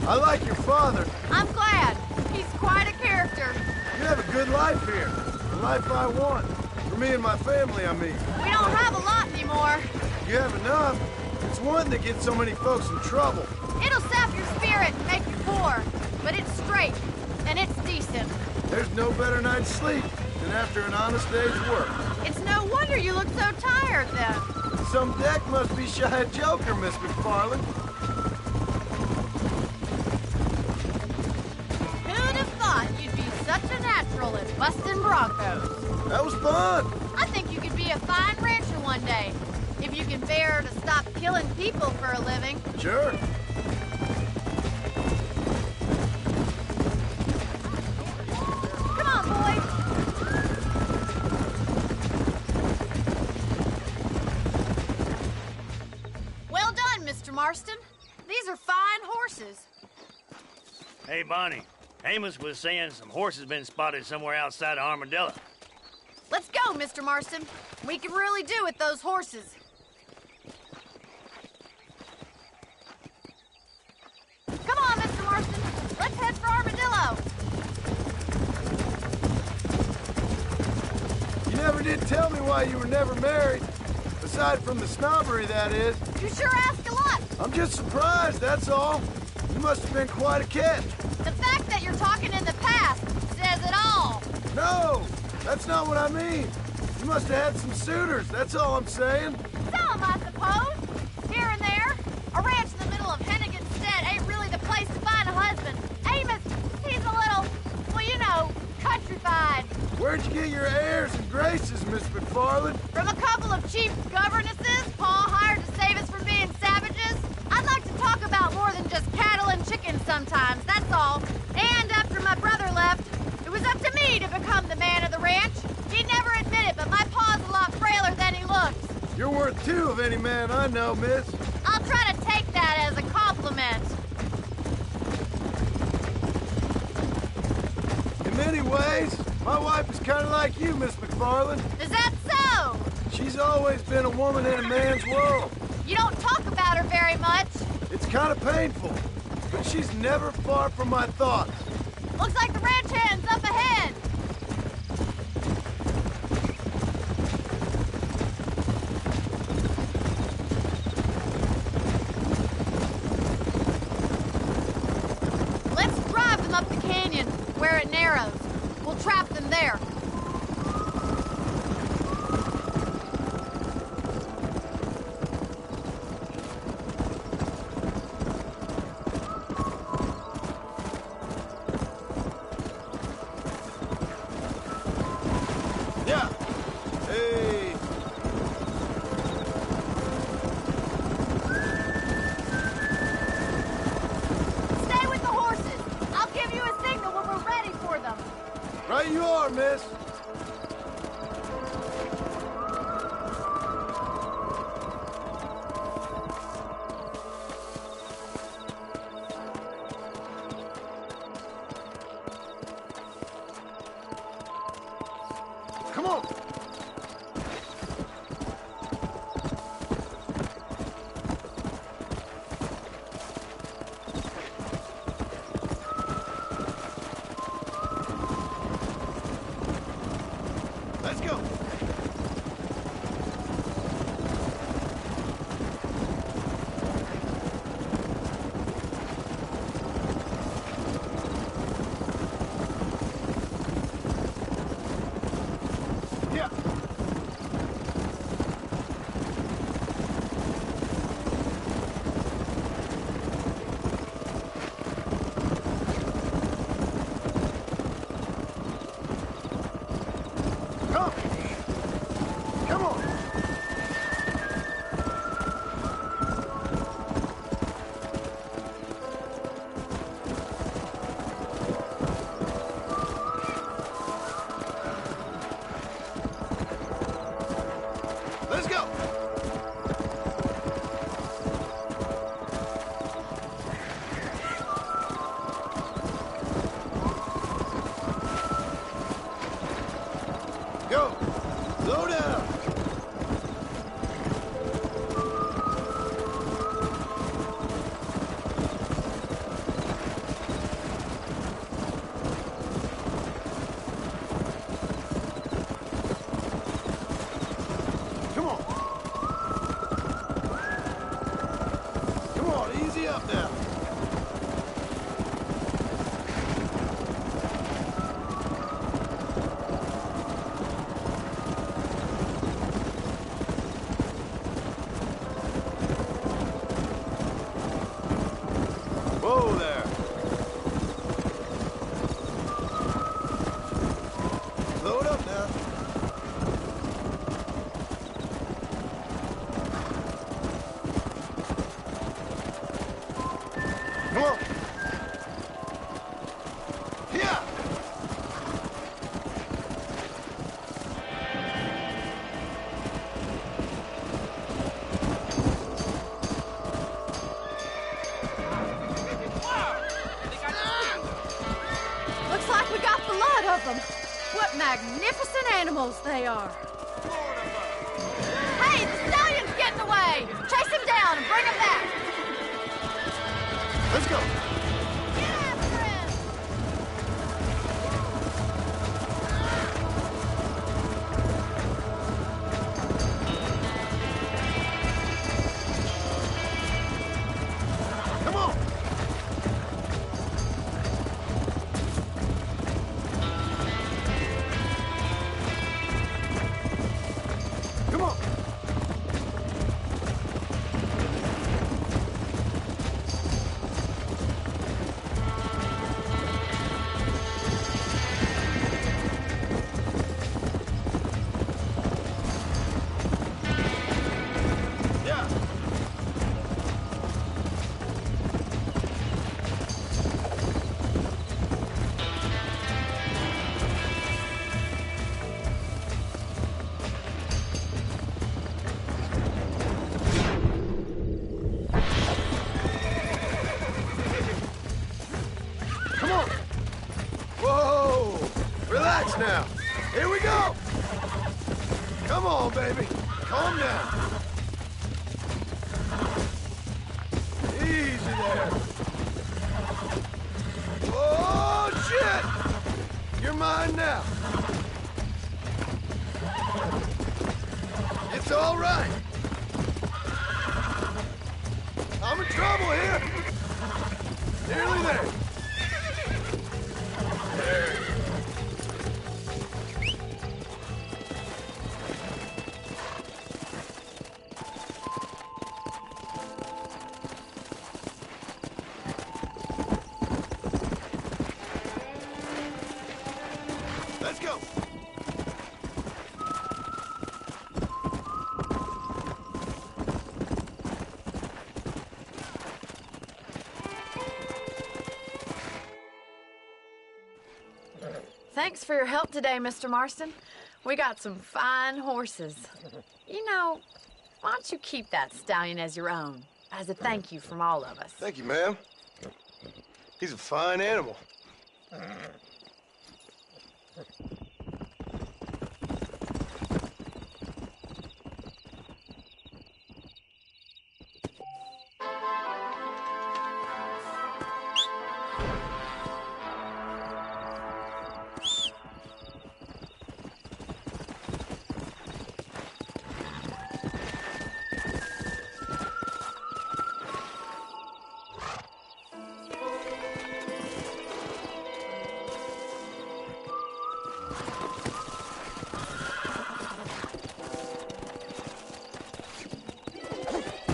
I like your father. I'm glad. He's quite a character. You have a good life here. The life I want. For me and my family, I mean. We don't have a lot anymore. You have enough. It's one that gets so many folks in trouble. It'll sap your spirit and make you poor. But it's straight. And it's decent. There's no better night's sleep than after an honest day's work. It's no wonder you look so tired then. Some deck must be shy of Joker, Miss McFarland. Who'd have thought you'd be such a natural at busting Broncos? That was fun. I think you could be a fine rancher one day. If you can bear to stop killing people for a living. Sure. Come on, boys. Well done, Mr. Marston. These are fine horses. Hey, Bonnie. Amos was saying some horses been spotted somewhere outside of Armadillo. Let's go, Mr. Marston. We can really do with those horses. Come on, Mr. Marston. Let's head for Armadillo. You never did tell me why you were never married. Aside from the snobbery, that is. You sure ask a lot. I'm just surprised, that's all. You must have been quite a catch. The fact that you're talking in the past says it all. No, that's not what I mean. You must have had some suitors, that's all I'm saying. Some, I suppose. Here and there. A ranch in the middle of Hennigan's Stead ain't really the place to find a husband. Amos, he's a little, well, you know, countrified. Where'd you get your airs and graces, Miss McFarland? From a couple of cheap governesses Paul hired to save us from being savages. I'd like to talk about more than just cattle and chickens sometimes, that's all. And after my brother left, it was up to me to become the man of the ranch. He'd never admit it, but my pa's a lot frailer than he looks. You're worth two of any man I know, miss. I'll try to take that as a compliment. In many ways, my wife is kind of like you, Miss McFarland. Is that so? She's always been a woman in a man's world. You don't talk about her very much. It's kind of painful, but she's never far from my thoughts. Looks like the ranch hand's up ahead. Let's drive them up the canyon, where it narrows. We'll trap them there. Yeah. Hey. Stay with the horses. I'll give you a signal when we're ready for them. Right you are, miss. Come on. magnificent animals they are. Hey, the stallion's getting away! Chase him down and bring him back! Let's go. Get after him! Come on. Come on. Yeah. Come on. Whoa. Relax now. Here we go. Come on, baby. Calm down. Easy there. Oh, shit. You're mine now. It's all right. I'm in trouble here. Nearly there. There. Let's go. Thanks for your help today, Mr. Marston. We got some fine horses. You know, why don't you keep that stallion as your own, as a thank you from all of us? Thank you, ma'am. He's a fine animal.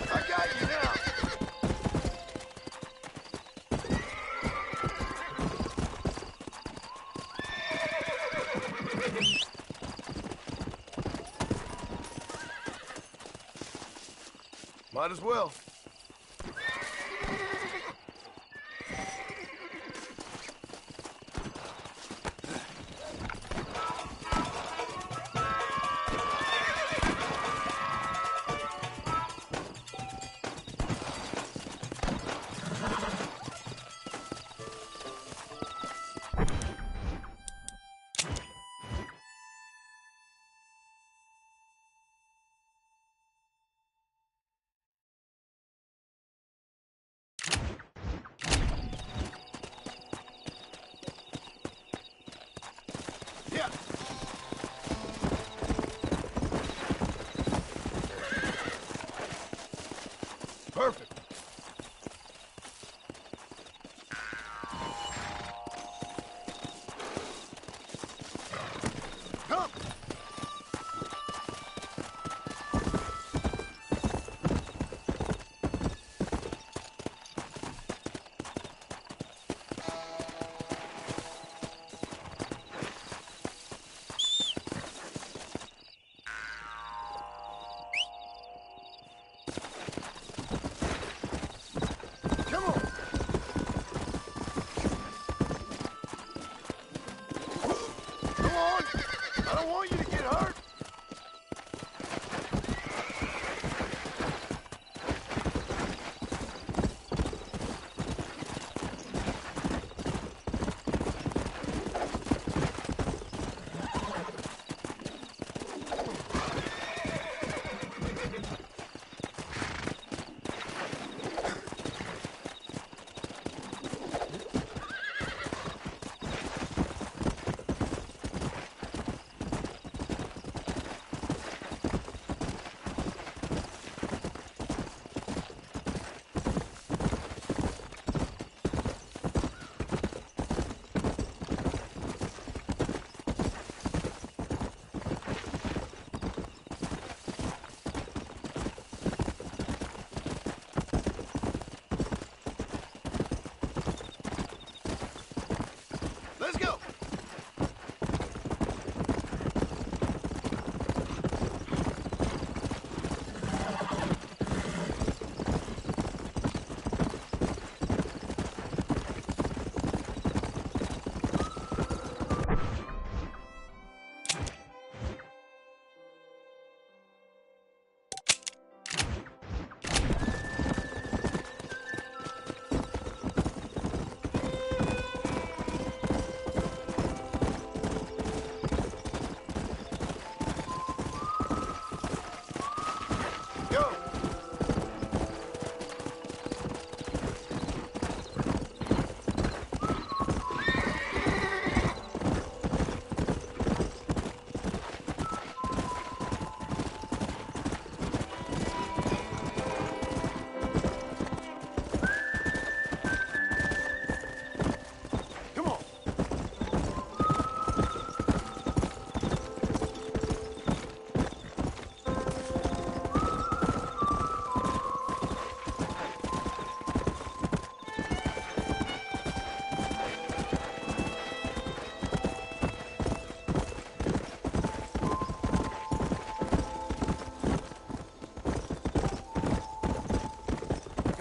I got you now. Might as well. Yeah. Perfect. Come.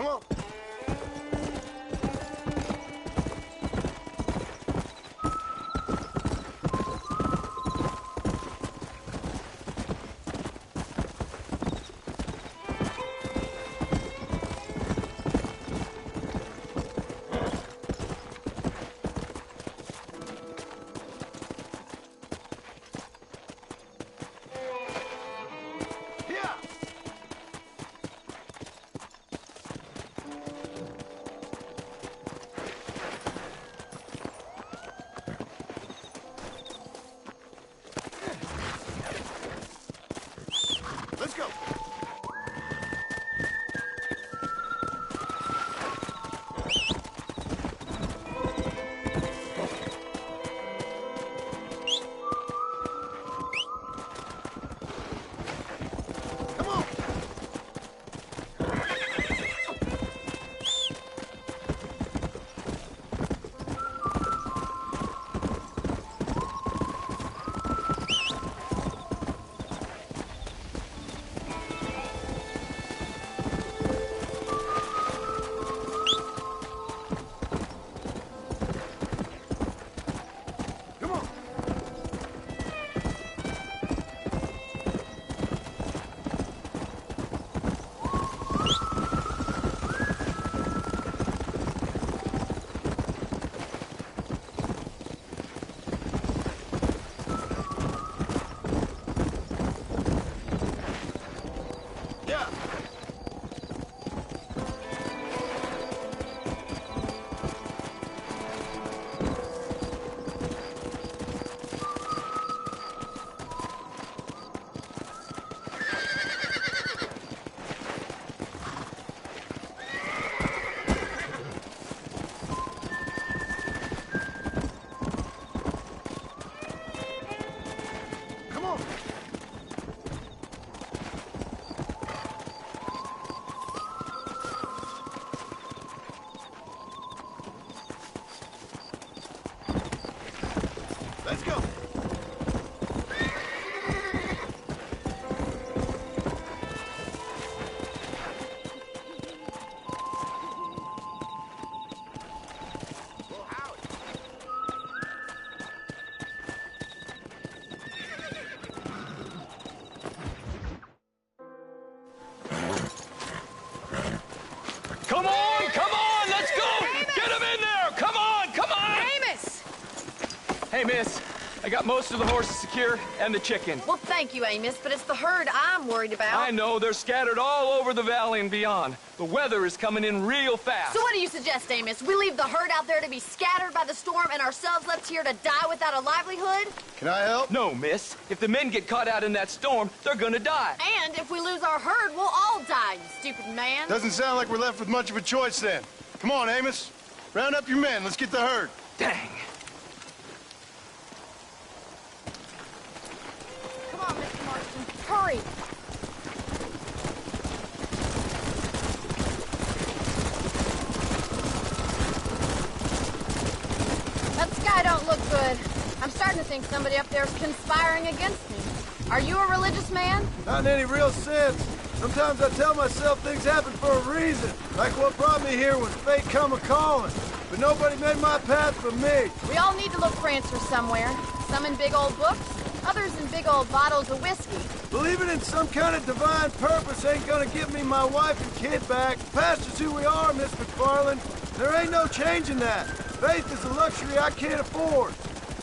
Come on. Let's go. Come on. Come on. Yeah. Come on. Let's go. Well, howdy. Come on, let's go! Get him in there! Come on! Amos! Hey, miss, I got most of the horses secured and the chicken. Well, thank you, Amos, but it's the herd I'm worried about. I know, they're scattered all over the valley and beyond. The weather is coming in real fast. So what do you suggest, Amos? We leave the herd out there to be scattered by the storm and ourselves left here to die without a livelihood? Can I help? No, miss. If the men get caught out in that storm, they're gonna die. And if we lose our herd, we'll all die, you stupid man. Doesn't sound like we're left with much of a choice then. Come on, Amos. Round up your men. Let's get the herd. Dang. Come on, Mr. Marston, hurry. That sky don't look good. I'm starting to think somebody up there is conspiring against me. Are you a religious man? Not in any real sense. Sometimes I tell myself things happen for a reason. Like what brought me here when fate come a-calling. But nobody made my path for me. We all need to look for answers somewhere. Some in big old books, others in big old bottles of whiskey. Believing in some kind of divine purpose ain't gonna give me my wife and kid back. Past is who we are, Miss McFarland. There ain't no changing that. Faith is a luxury I can't afford.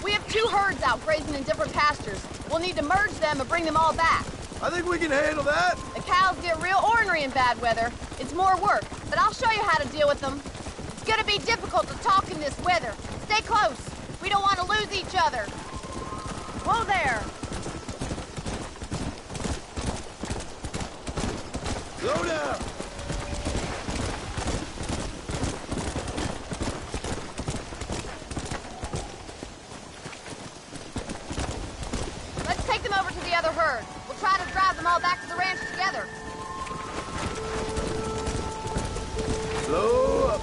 We have 2 herds out grazing in different pastures. We'll need to merge them and bring them all back. I think we can handle that. The cows get real ornery in bad weather. It's more work, but I'll show you how to deal with them. It's gonna be difficult to talk in this weather. Stay close. We don't want to lose each other. Whoa there. Slow down. Let's take them over to the other herd. We'll try to drive them all back to the ranch together. Slow up.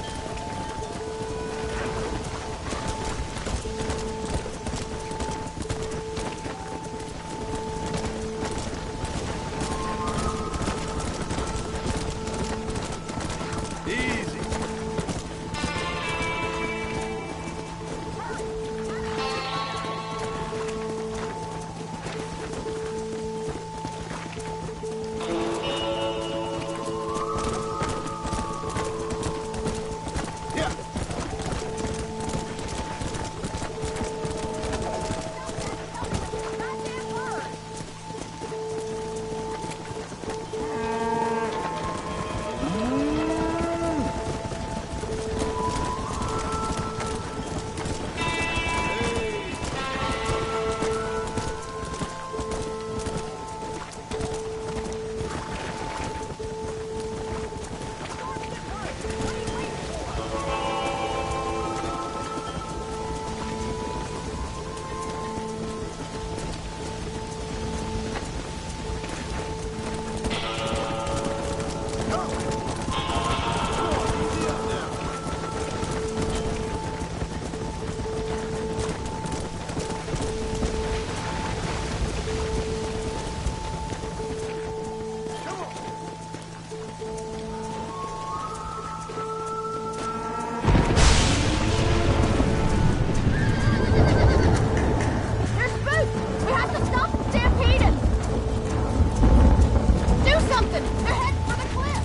something! They're heading for the cliff!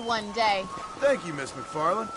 One day. Thank you, Miss McFarland.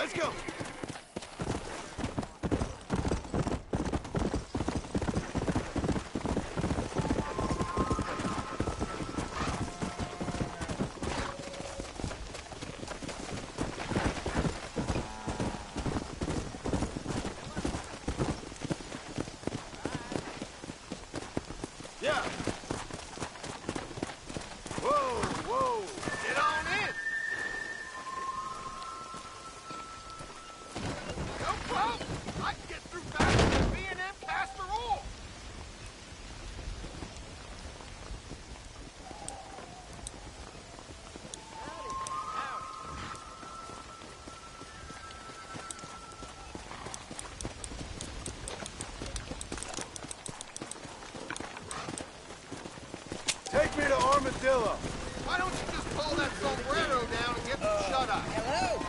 let's go. Yeah. Whoa, whoa. Get on in. No problem. I can get through faster than B&M faster all. Take me to Armadillo. Why don't you just pull that sombrero down and get some shut-eye? Hello?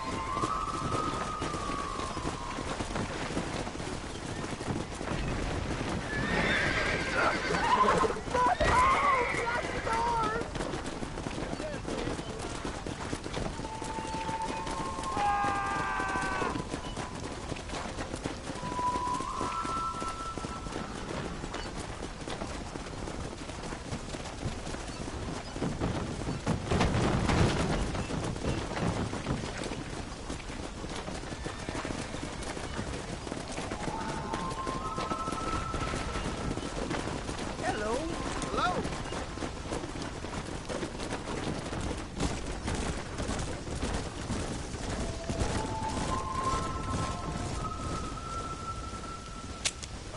Hello? Hello?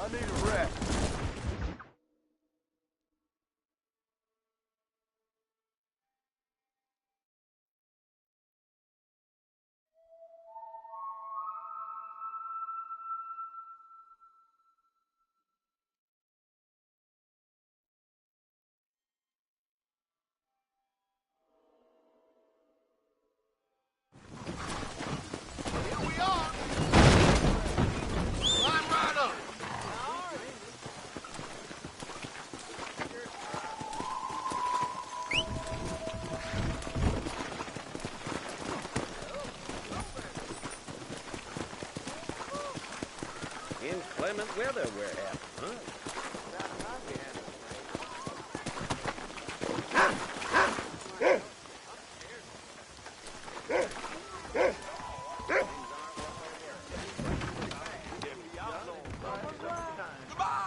I need a rest. Here we are. Climb right up. Inclement weather we're having, huh?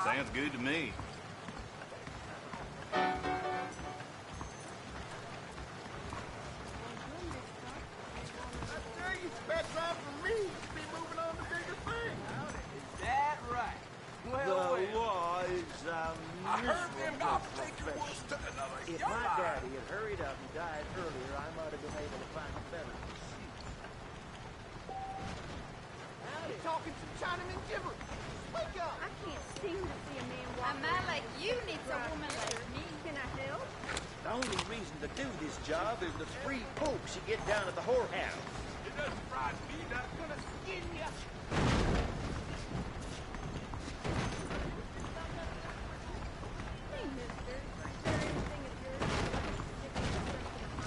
Sounds good to me. I tell you, bad time for me to be moving on to bigger things. Is that right? Well, I heard them Optaker was to another If young my eye. daddy had hurried up and died earlier, I might have been able to find a better pursuit. You're talking some Chinaman gibberish. Wake up. I can't seem to see a man walk. A man like you needs a woman like me. Can I help? The only reason to do this job is the free pokes you get down at the whorehouse. It doesn't surprise me that I'm gonna skin you. Hey, mister. Is there anything of yours that sticks yourself to the mind?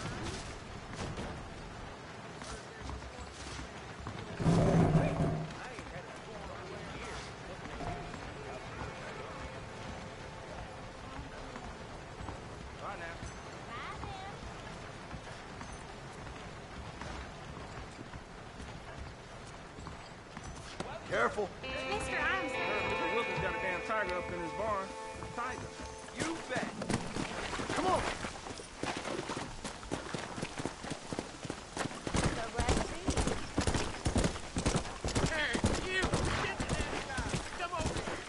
Bye now. Careful. Mr. I'm Mr. Wilson's got a damn tiger up in his barn. Tiger. You bet. Come on. Hey, you! Get the damn guy! Come over here!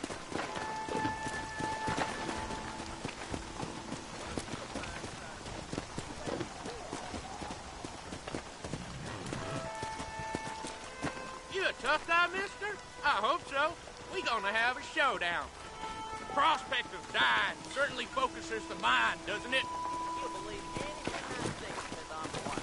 You a tough guy, mister? I hope so. We gonna have a showdown. The prospect of dying certainly focuses the mind, doesn't it? You'll believe anything I say because I'm one.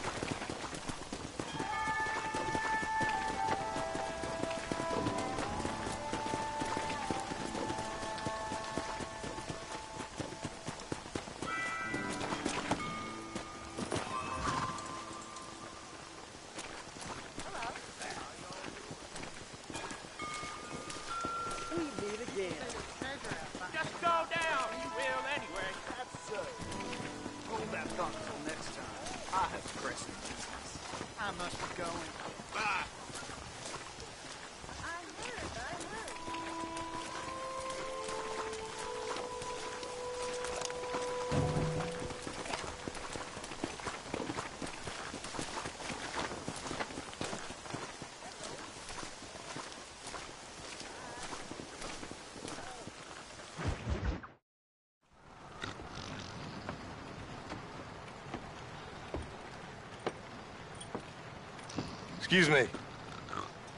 Excuse me.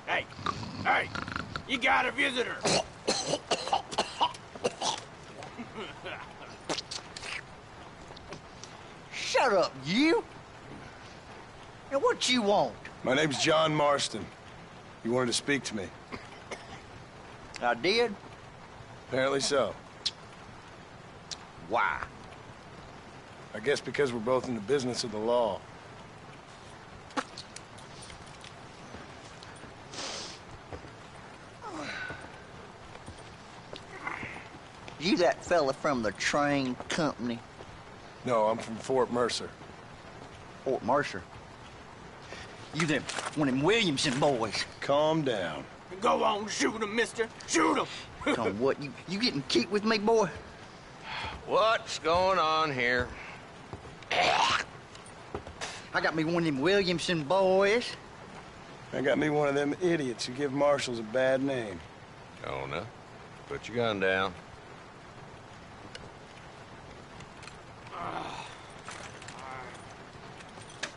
Hey, hey, you got a visitor. Shut up, you! Now, what you want? My name's John Marston. You wanted to speak to me. I did? Apparently so. Why? I guess because we're both in the business of the law. You that fella from the train company? No, I'm from Fort Mercer. Fort Mercer? You them one of them Williamson boys? Calm down. Go on, shoot him, mister. Shoot him. On what? You getting keep with me, boy? What's going on here? I got me one of them Williamson boys. I got me one of them idiots who give marshals a bad name. Jonah, put your gun down.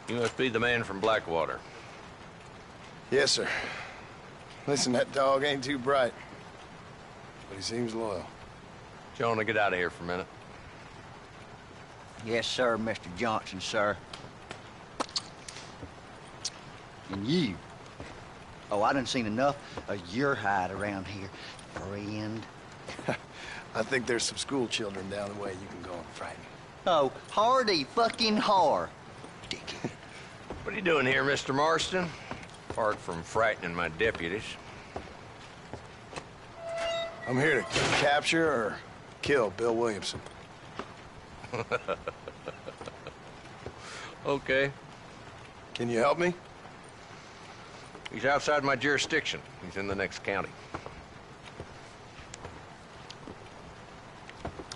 You must be the man from Blackwater. Yes, sir. Listen, that dog ain't too bright, but he seems loyal. Jonah, get out of here for a minute. Yes, sir, Mr. Johnson, sir. And you? Oh, I done seen enough of your hide around here, friend. I think there's some school children down the way you can go and frighten. Oh, hardy fucking har. What are you doing here, Mr. Marston? Apart from frightening my deputies. I'm here to capture or kill Bill Williamson. Okay. Can you help me? He's outside my jurisdiction. He's in the next county.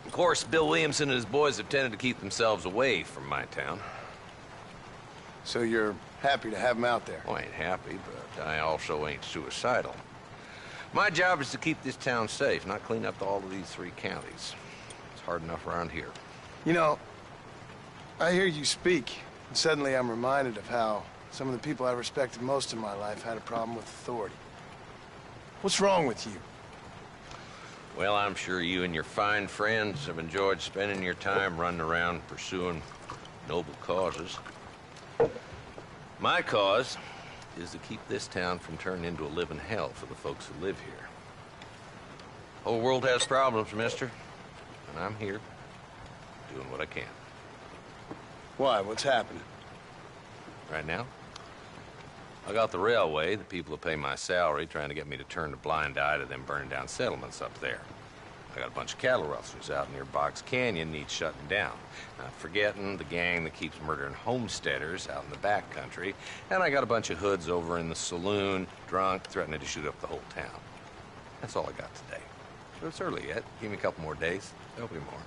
Of course, Bill Williamson and his boys have tended to keep themselves away from my town. So you're happy to have him out there? Well, I ain't happy, but I also ain't suicidal. My job is to keep this town safe, not clean up all of these 3 counties. It's hard enough around here. You know, I hear you speak, and suddenly I'm reminded of how some of the people I respected most in my life had a problem with authority. What's wrong with you? Well, I'm sure you and your fine friends have enjoyed spending your time running around pursuing noble causes. My cause is to keep this town from turning into a living hell for the folks who live here. Whole world has problems, mister, and I'm here doing what I can. Why? What's happening? Right now, I got the railway, the people who pay my salary, trying to get me to turn a blind eye to them burning down settlements up there. I got a bunch of cattle rustlers out near Box Canyon needs shutting down. Not forgetting the gang that keeps murdering homesteaders out in the back country. And I got a bunch of hoods over in the saloon, drunk, threatening to shoot up the whole town. That's all I got today. But it's early yet. Give me a couple more days. There'll be more.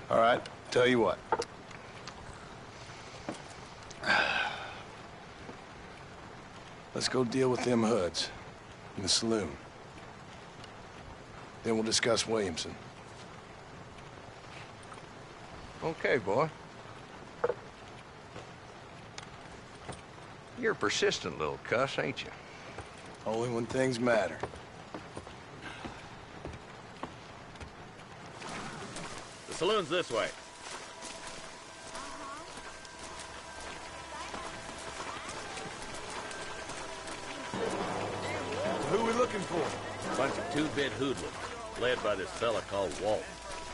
All right, tell you what. Let's go deal with them hoods in the saloon. Then we'll discuss Williamson. Okay, boy. You're a persistent little cuss, ain't you? Only when things matter. The saloon's this way. Who are we looking for? Bunch of two-bit hoodlums, led by this fella called Walt.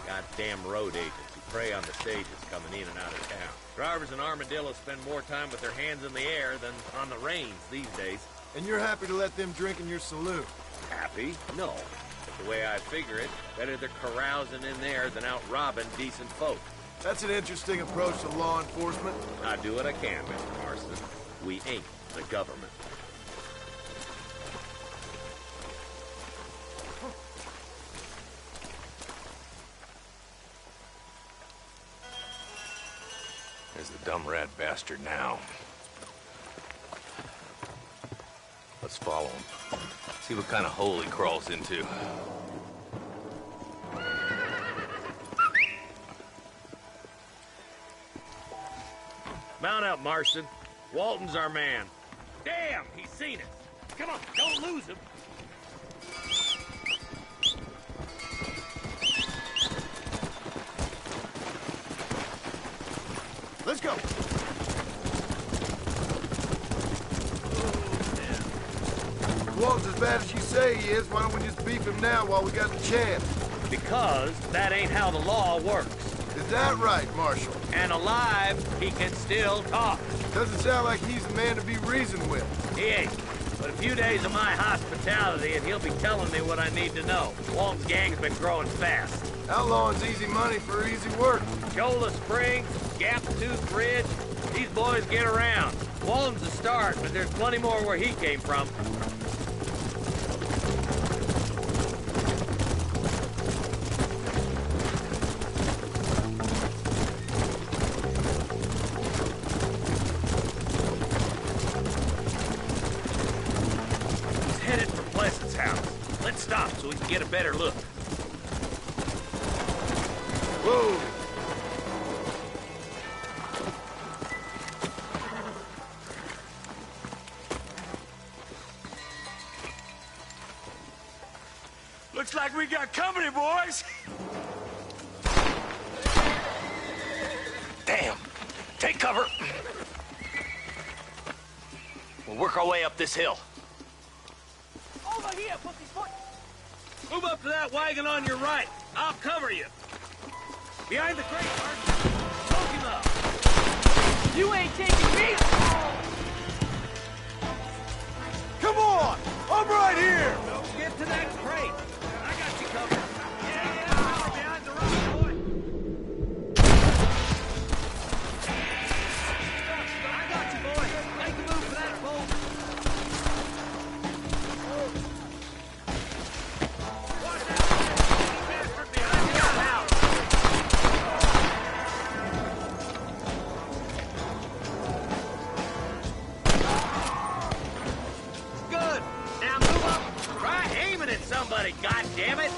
Goddamn road agents who prey on the stages coming in and out of town. Drivers in Armadillo spend more time with their hands in the air than on the reins these days. And you're happy to let them drink in your saloon? Happy? No. But the way I figure it, better they're carousing in there than out robbing decent folk. That's an interesting approach to law enforcement. I do what I can, Mr. Marston. We ain't the government. There's the dumb rat bastard now. Let's follow him. See what kind of hole he crawls into. Mount up, Marston. Walton's our man. Damn, he's seen it. Come on, don't lose him. Let's go. Walton's as bad as you say he is. Why don't we just beef him now while we got the chance? Because that ain't how the law works. Is that right, Marshal? And alive, he can still talk. Doesn't sound like he's the man to be reasoned with. He ain't. But a few days of my hospitality and he'll be telling me what I need to know. Walton's gang's been growing fast. Outlawing's easy money for easy work. Shola Springs, Gap Tooth Ridge, these boys get around. Walton's the start, but there's plenty more where he came from. Let's stop so we can get a better look. Whoa! Looks like we got company, boys. Damn. Take cover. We'll work our way up this hill. Over here, pussyfoot! Move up to that wagon on your right. I'll cover you. Behind the crate, Martin. Choke him up. You ain't taking me! Come on! I'm right here! Get to that crate. I got you covered. Yeah, behind the rock, boy. I got you, boy. Make a move for that bolt. Somebody, goddammit!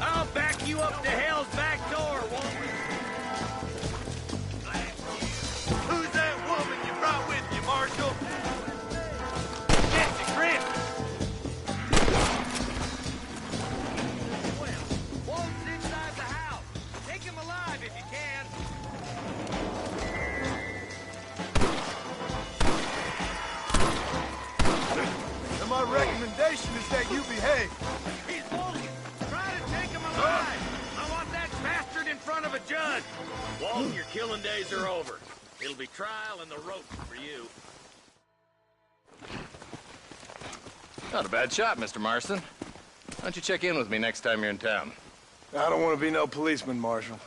I'll back you up to hell's back door, Walton! Who's that woman you brought with you, Marshal? Jesse Grimm! Well, Walton's inside the house. Take him alive if you can. And my recommendation is that you behave. He's bulky. Try to take him alive. I want that bastard in front of a judge. Walton, your killing days are over. It'll be trial and the rope for you. Not a bad shot, Mr. Marston. Why don't you check in with me next time you're in town? I don't want to be no policeman, Marshal.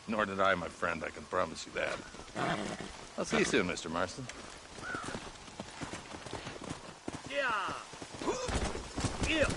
Nor did I, my friend. I can promise you that. I'll see you soon, Mr. Marston. Yeah. Yeah.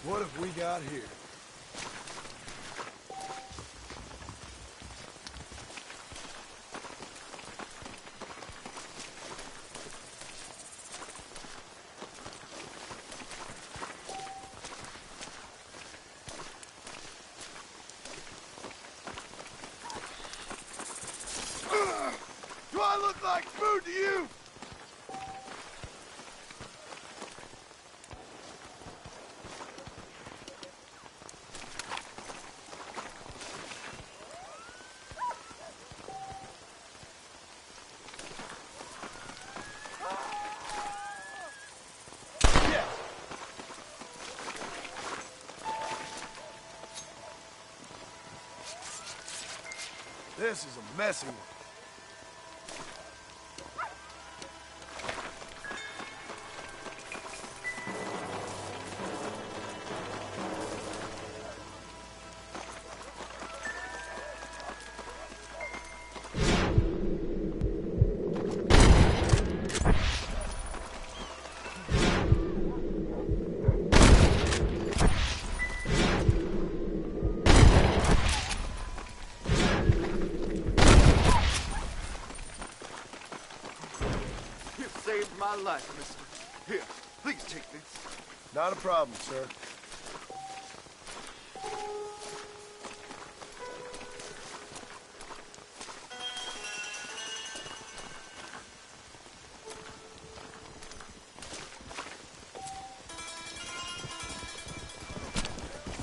What have we got here? Do I look like food to you? This is a messy one. saved my life, mister. Here, please take this. Not a problem, sir.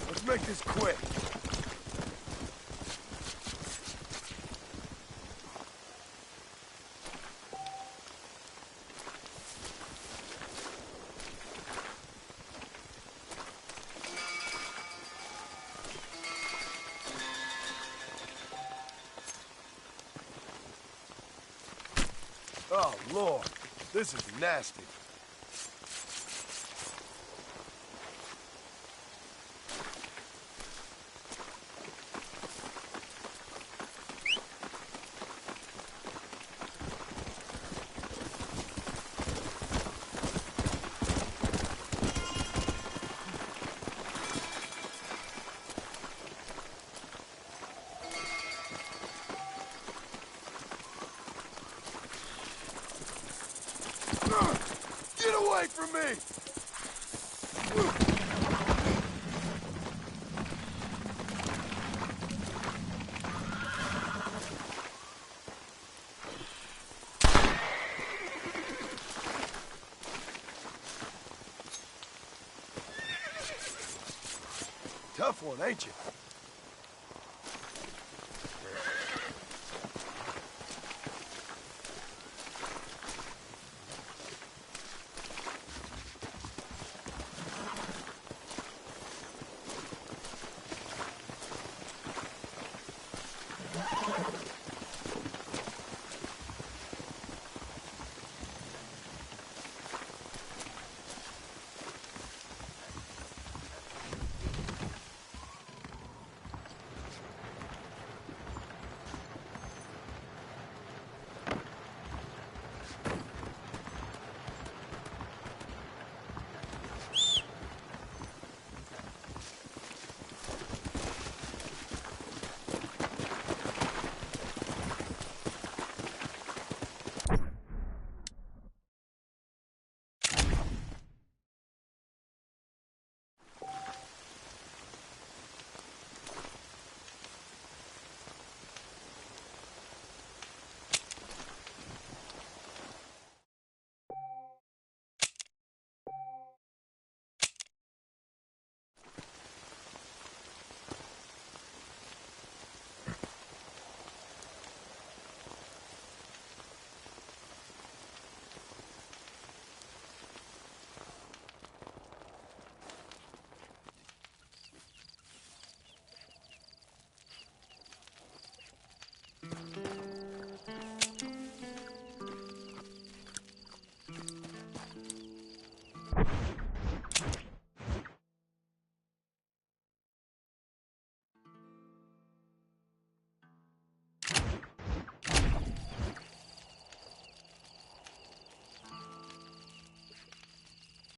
Let's make this quick. Oh, Lord. This is nasty. Get away from me! Tough one, ain't you?